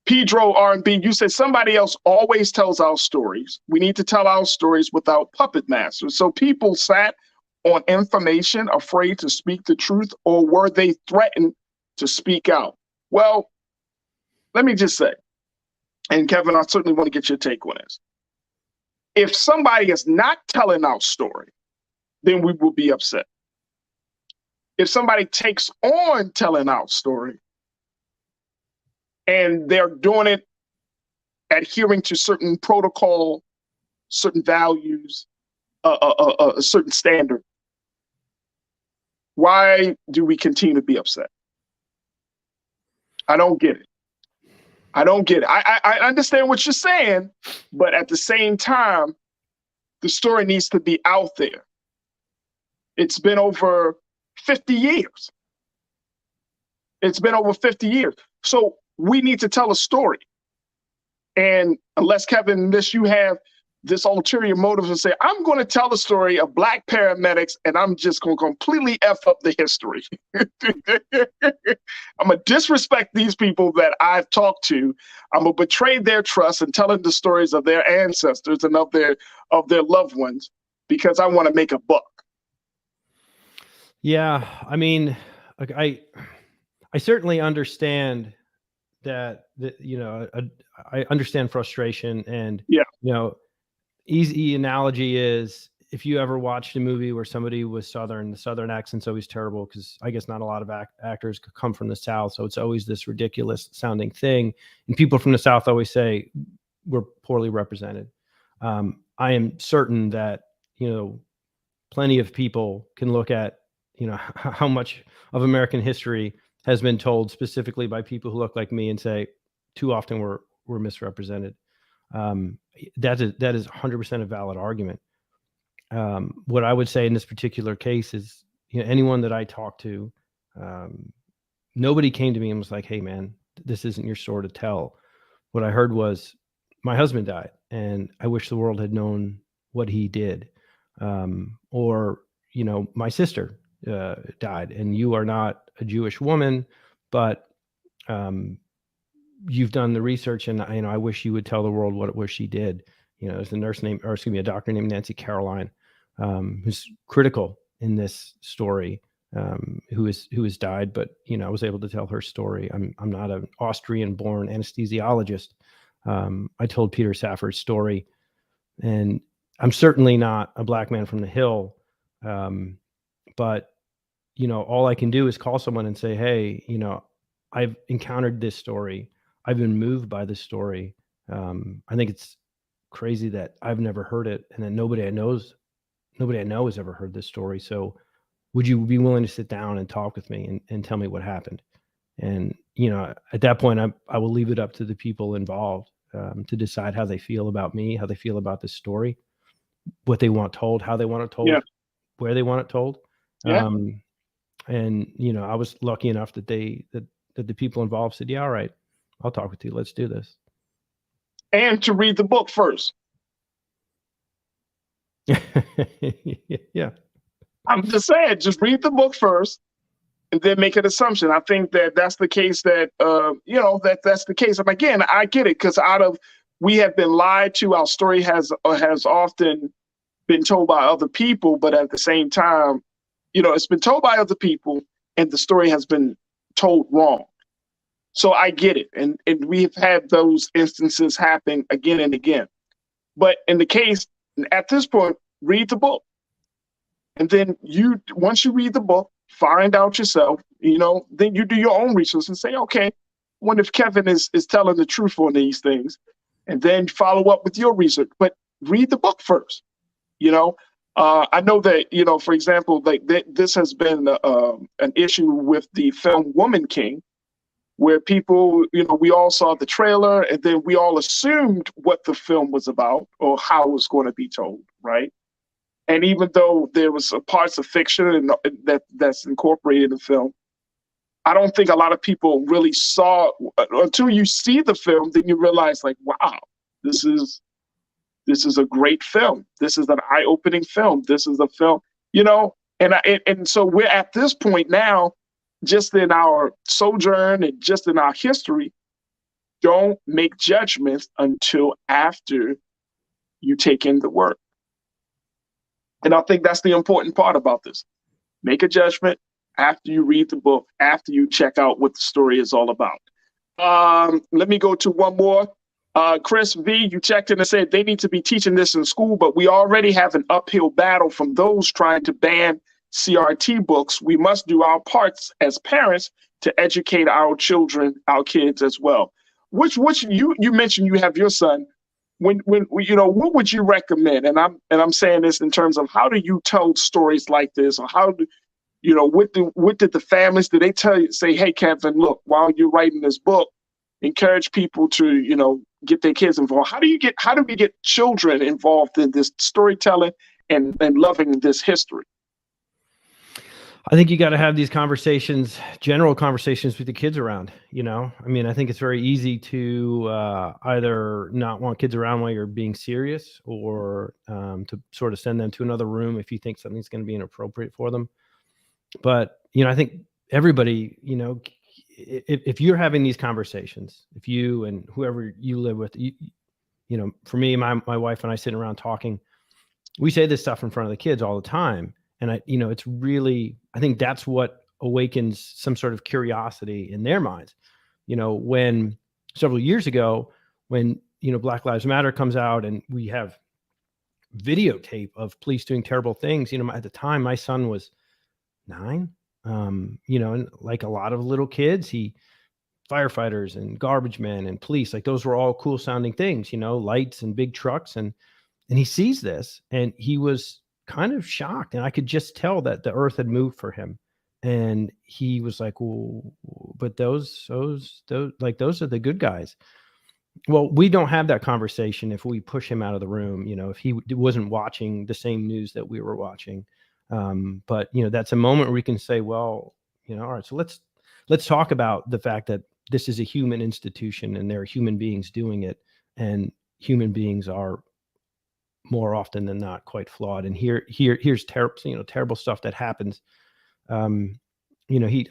A: Pedro R&B, you said somebody else always tells our stories. We need to tell our stories without puppet masters. So people sat on information, afraid to speak the truth, or were they threatened to speak out? Well, let me just say, and Kevin, I certainly want to get your take on this. If somebody is not telling our story, then we will be upset. If somebody takes on telling our story and they're doing it adhering to certain protocol, certain values, a certain standard, why do we continue to be upset? I don't get it. I don't get it. I understand what you're saying, but at the same time, the story needs to be out there. It's been over 50 years. It's been over 50 years. So we need to tell a story. And unless, Kevin, unless you have this ulterior motive and say, I'm going to tell the story of Black paramedics and I'm just going to completely F up the history. I'm going to disrespect these people that I've talked to. I'm going to betray their trust and telling the stories of their ancestors and of their loved ones because I want to make a buck.
P: Yeah, I mean, like I certainly understand that I understand frustration, and easy analogy is if you ever watched a movie where somebody was Southern, the Southern accent's always terrible because I guess not a lot of actors could come from the South. So it's always this ridiculous sounding thing. And people from the South always say we're poorly represented. I am certain that, plenty of people can look at, how much of American history has been told specifically by people who look like me and say too often we're misrepresented. That is 100% a valid argument. What I would say in this particular case is, anyone that I talked to, nobody came to me and was like, hey man, this isn't your story to tell. What I heard was my husband died and I wish the world had known what he did. Or, my sister died and you are not a Jewish woman, but you've done the research and I wish you would tell the world what it was she did. There's a doctor named Nancy Caroline, who's critical in this story, who has died, but I was able to tell her story. I'm not an Austrian-born anesthesiologist. I told Peter Safford's story, and I'm certainly not a Black man from the Hill. But all I can do is call someone and say, hey, I've encountered this story. I've been moved by this story. I think it's crazy that I've never heard it and that nobody I know has ever heard this story. So would you be willing to sit down and talk with me and tell me what happened? And, at that point, I will leave it up to the people involved to decide how they feel about me, how they feel about this story, what they want told, how they want it told, where they want it told.
A: Yeah.
P: And, I was lucky enough that that the people involved said, yeah, all right, I'll talk with you. Let's do this.
A: And to read the book first.
P: Yeah.
A: I'm just saying, just read the book first and then make an assumption. I think that's the case that's the case. And again, I get it because we have been lied to. Our story has often been told by other people, but at the same time, it's been told by other people and the story has been told wrong. So I get it. And we've had those instances happen again and again. But in the case, at this point, read the book. And then once you read the book, find out yourself, then you do your own research and say, okay, what if Kevin is telling the truth on these things? And then follow up with your research. But read the book first. I know that, for example, like this has been an issue with the film Woman King, where people, we all saw the trailer and then we all assumed what the film was about or how it was going to be told, right? And even though there was parts of fiction and that's incorporated in the film, I don't think a lot of people really saw until you see the film, then you realize like, wow, this is this is a great film. This is an eye-opening film. This is a film, and so we're at this point now, just in our sojourn and just in our history. Don't make judgments until after you take in the work. And I think that's the important part about this. Make a judgment after you read the book, after you check out what the story is all about. Let me go to one more. Chris V, you checked in and said they need to be teaching this in school, but we already have an uphill battle from those trying to ban CRT books. We must do our parts as parents to educate our children, our kids as well. Which you mentioned you have your son. When what would you recommend? And I'm saying this in terms of how do you tell stories like this, or how do what did the families, did they say, hey Kevin, look, while you're writing this book, encourage people to get their kids involved? How do we get children involved in this storytelling and loving this history?
P: I think you got to have these conversations, general conversations with the kids around, I think it's very easy to either not want kids around while you're being serious, or to sort of send them to another room if you think something's going to be inappropriate for them. But, I think everybody, if you're having these conversations, if you and whoever you live with, for me, my wife and I sitting around talking, we say this stuff in front of the kids all the time. And it's really, I think that's what awakens some sort of curiosity in their minds. When several years ago, when, Black Lives Matter comes out and we have videotape of police doing terrible things, at the time my son was 9, and like a lot of little kids, firefighters and garbage men and police, like those were all cool sounding things, lights and big trucks. And he sees this and he was kind of shocked, and I could just tell that the earth had moved for him, and he was like, well, but those are the good guys. Well, we don't have that conversation if we push him out of the room, if he wasn't watching the same news that we were watching. But that's a moment where we can say, well, all right, so let's talk about the fact that this is a human institution and there are human beings doing it, and human beings are more often than not quite flawed. And here's terrible stuff that happens. I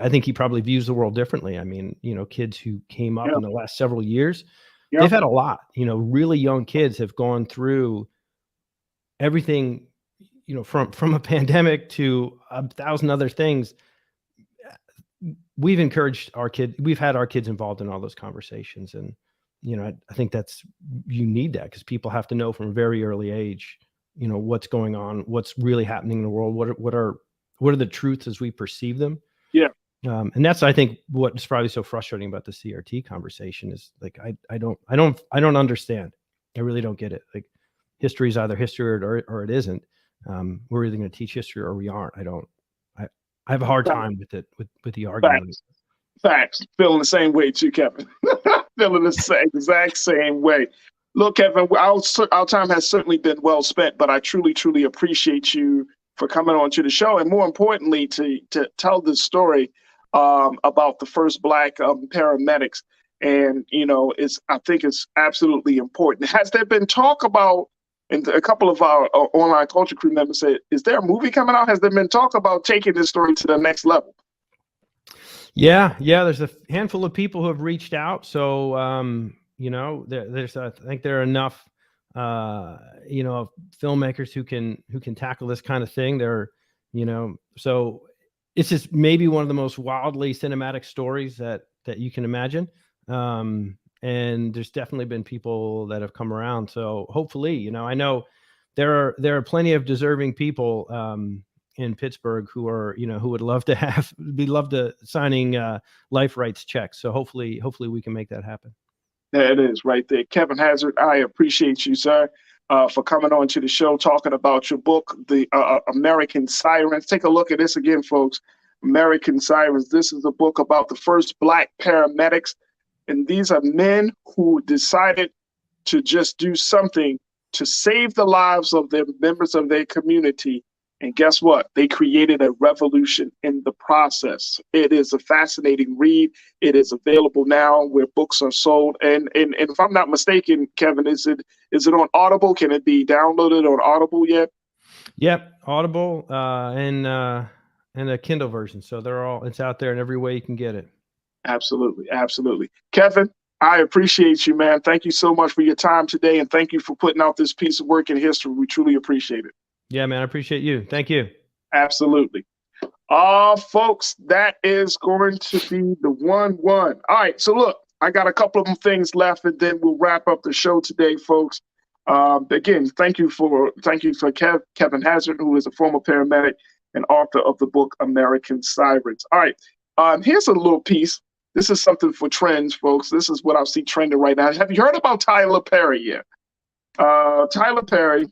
P: think he probably views the world differently. I mean, kids who came up in the last several years, they've had a lot, really young kids have gone through everything, from a pandemic to 1,000 other things. We've encouraged our kids, we've had our kids involved in all those conversations. And I think you need that, because people have to know from a very early age, what's going on, what's really happening in the world, what are the truths as we perceive them.
A: Yeah.
P: And that's, I think, what is probably so frustrating about the CRT conversation is like, I don't understand. I really don't get it. Like, history is either history or it isn't. We're either going to teach history or we aren't. I have a hard time with it, with the argument.
A: Facts. Feeling the same way too, Kevin. Feeling the exact same way. Look, Kevin, our time has certainly been well spent, but I truly, truly appreciate you for coming on to the show, and more importantly, to tell this story about the first Black paramedics. And I think it's absolutely important. Has there been talk about? And a couple of our online culture crew members said, "Is there a movie coming out? Has there been talk about taking this story to the next level?"
P: Yeah. There's a handful of people who have reached out. So, there's I think there are enough, filmmakers who can tackle this kind of thing. So it's just maybe one of the most wildly cinematic stories that you can imagine. And there's definitely been people that have come around. So hopefully, I know there are plenty of deserving people, in Pittsburgh who are, who would love to signing life rights checks. So hopefully we can make that happen.
A: There it is right there. Kevin Hazard, I appreciate you, sir, for coming on to the show, talking about your book, The American Sirens. Take a look at this again, folks. American Sirens. This is a book about the first Black paramedics. And these are men who decided to just do something to save the lives of their members of their community. And guess what? They created a revolution in the process. It is a fascinating read. It is available now where books are sold. And if I'm not mistaken, Kevin, is it on Audible? Can it be downloaded on Audible yet?
P: Yep, Audible and a Kindle version. So it's out there in every way you can get it.
A: Absolutely, absolutely. Kevin, I appreciate you, man. Thank you so much for your time today, and thank you for putting out this piece of work in history. We truly appreciate it.
P: Yeah, man, I appreciate you. Thank you.
A: Absolutely. Folks, that is going to be the 1-1. All right, so look, I got a couple of things left, and then we'll wrap up the show today, folks. Again, thank you for Kevin Hazard, who is a former paramedic and author of the book American Sirens. All right, here's a little piece. This is something for trends, folks. This is what I see trending right now. Have you heard about Tyler Perry yet? Tyler Perry.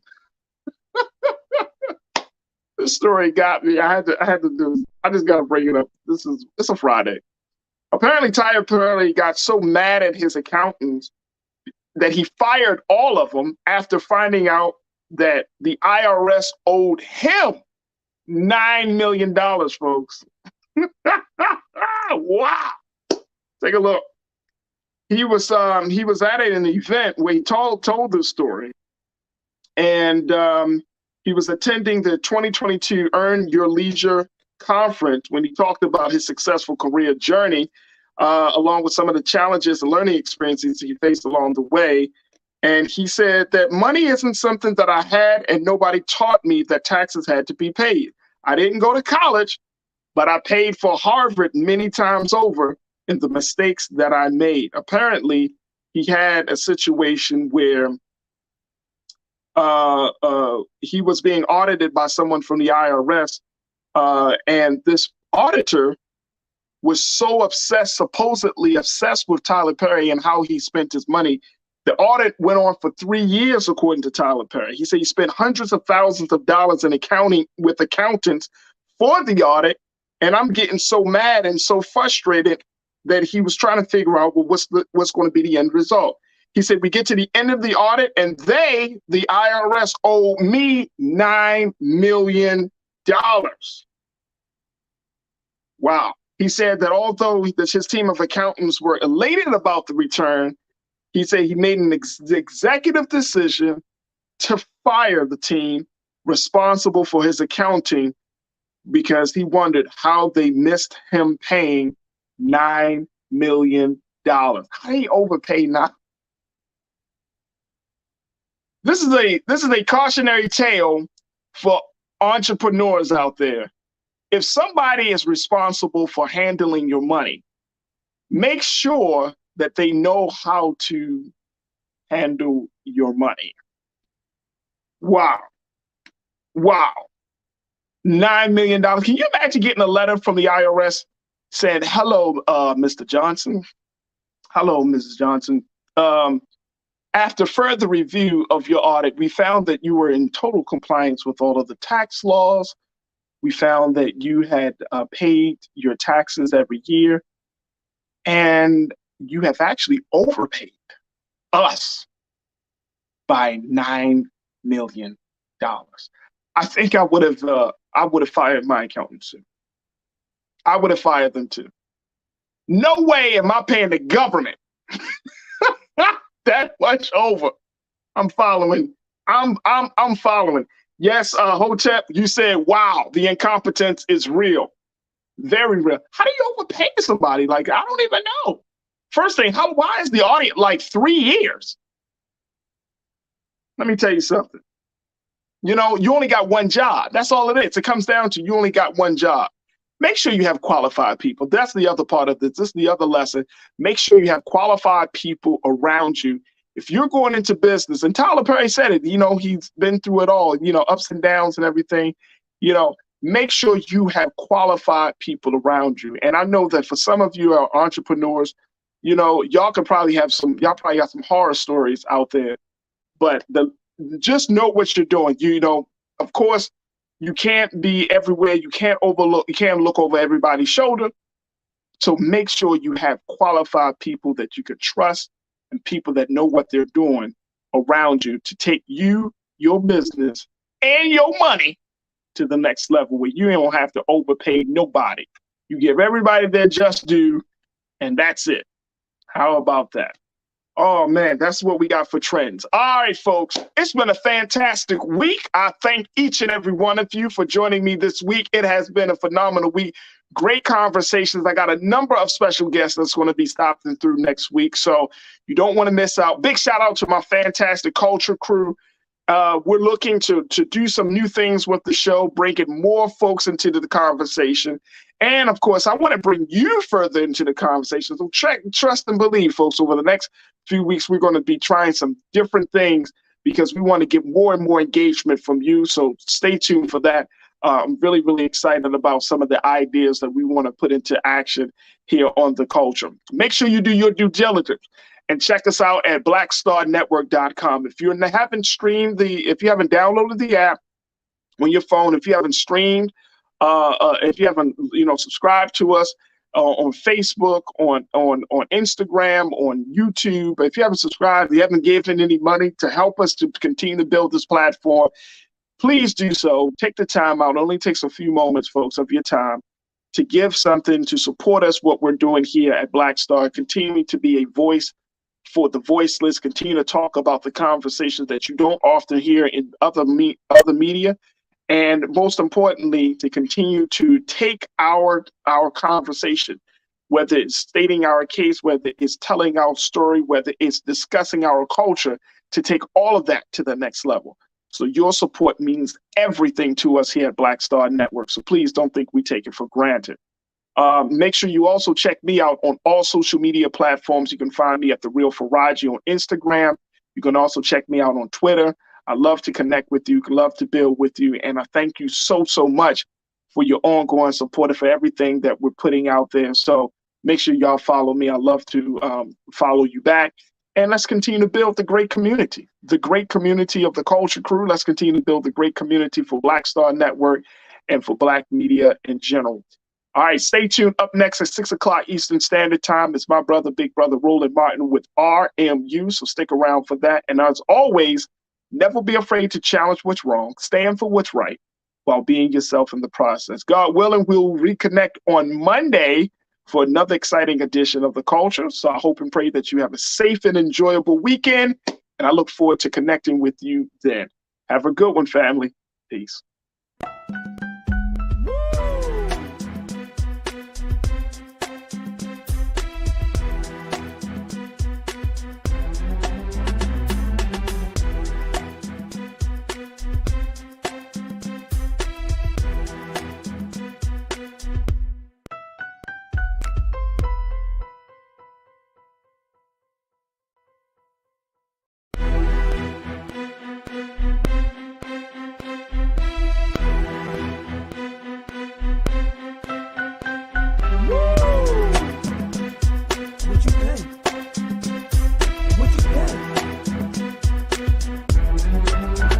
A: This story got me. I just got to bring it up. It's a Friday. Apparently, Tyler Perry got so mad at his accountants that he fired all of them after finding out that the IRS owed him $9 million, folks. Wow. Take a look. He was at an event where he told this story, and he was attending the 2022 Earn Your Leisure conference when he talked about his successful career journey, along with some of the challenges and learning experiences he faced along the way. And he said that money isn't something that I had, and nobody taught me that taxes had to be paid. I didn't go to college, but I paid for Harvard many times over in the mistakes that I made. Apparently, he had a situation where he was being audited by someone from the IRS, and this auditor was so supposedly obsessed with Tyler Perry and how he spent his money. The audit went on for 3 years, according to Tyler Perry. He said he spent hundreds of thousands of dollars in accounting with accountants for the audit, and I'm getting so mad and so frustrated that he was trying to figure out, well, what's going to be the end result. He said, we get to the end of the audit, and the IRS, owe me $9 million. Wow. He said that although his team of accountants were elated about the return, he said he made an executive decision to fire the team responsible for his accounting because he wondered how they missed him paying $9 million. How do you overpay $9 million? This is a cautionary tale for entrepreneurs out there. If somebody is responsible for handling your money, make sure that they know how to handle your money. Wow. $9 million. Can you imagine getting a letter from the IRS saying, hello, Mr. Johnson. Hello, Mrs. Johnson. After further review of your audit, we found that you were in total compliance with all of the tax laws. We found that you had paid your taxes every year, and you have actually overpaid us by $9 million. I think I would have fired my accountants too. I would have fired them too. No way am I paying the government that much over. I'm following. I'm following. Yes, Hotep, you said, wow, the incompetence is real. Very real. How do you overpay somebody? Like, I don't even know. First thing, why is the audit like 3 years? Let me tell you something. You know, you only got one job. That's all it is. It comes down to you only got one job. Make sure you have qualified people. That's the other part of this. This is the other lesson. Make sure you have qualified people around you. If you're going into business, and Tyler Perry said it, you know, he's been through it all, you know, ups and downs and everything, you know, make sure you have qualified people around you. And I know that for some of you are entrepreneurs, you know, y'all probably got some horror stories out there, but just know what you're doing. You know, of course, you can't be everywhere. You can't look over everybody's shoulder. So make sure you have qualified people that you could trust and people that know what they're doing around you to take you, your business, and your money to the next level where you don't have to overpay nobody. You give everybody their just due, and that's it. How about that? Oh, man, that's what we got for trends. All right, folks, it's been a fantastic week. I thank each and every one of you for joining me this week. It has been a phenomenal week. Great conversations. I got a number of special guests that's going to be stopping through next week, so you don't want to miss out. Big shout out to my fantastic culture crew. We're looking to do some new things with the show, bringing more folks into the conversation. And, of course, I want to bring you further into the conversation. So trust and believe, folks, over the next few weeks, we're going to be trying some different things because we want to get more and more engagement from you. So stay tuned for that. I'm really, really excited about some of the ideas that we want to put into action here on The Culture. Make sure you do your due diligence and check us out at blackstarnetwork.com. If you haven't downloaded the app on your phone, if you haven't streamed, if you haven't, subscribed to us on Facebook, on Instagram, on YouTube, if you haven't subscribed, you haven't given any money to help us to continue to build this platform, please do so. Take the time out. It only takes a few moments, folks, of your time to give something to support us, what we're doing here at Black Star, continuing to be a voice for the voiceless, continue to talk about the conversations that you don't often hear in other media. And most importantly, to continue to take our conversation, whether it's stating our case, whether it's telling our story, whether it's discussing our culture, to take all of that to the next level. So your support means everything to us here at Black Star Network. So please don't think we take it for granted. Make sure you also check me out on all social media platforms. You can find me at The Real Farajii on Instagram. You can also check me out on Twitter. I love to connect with you, love to build with you. And I thank you so, so much for your ongoing support and for everything that we're putting out there. So make sure y'all follow me. I love to follow you back. And let's continue to build the great community of the culture crew. Let's continue to build the great community for Black Star Network and for Black media in general. All right, stay tuned. Up next at 6 o'clock Eastern Standard Time is my brother, Big Brother Roland Martin with RMU. So stick around for that. And as always, never be afraid to challenge what's wrong, stand for what's right, while being yourself in the process. God willing, we'll reconnect on Monday for another exciting edition of The Culture. So I hope and pray that you have a safe and enjoyable weekend. And I look forward to connecting with you then. Have a good one, family. Peace.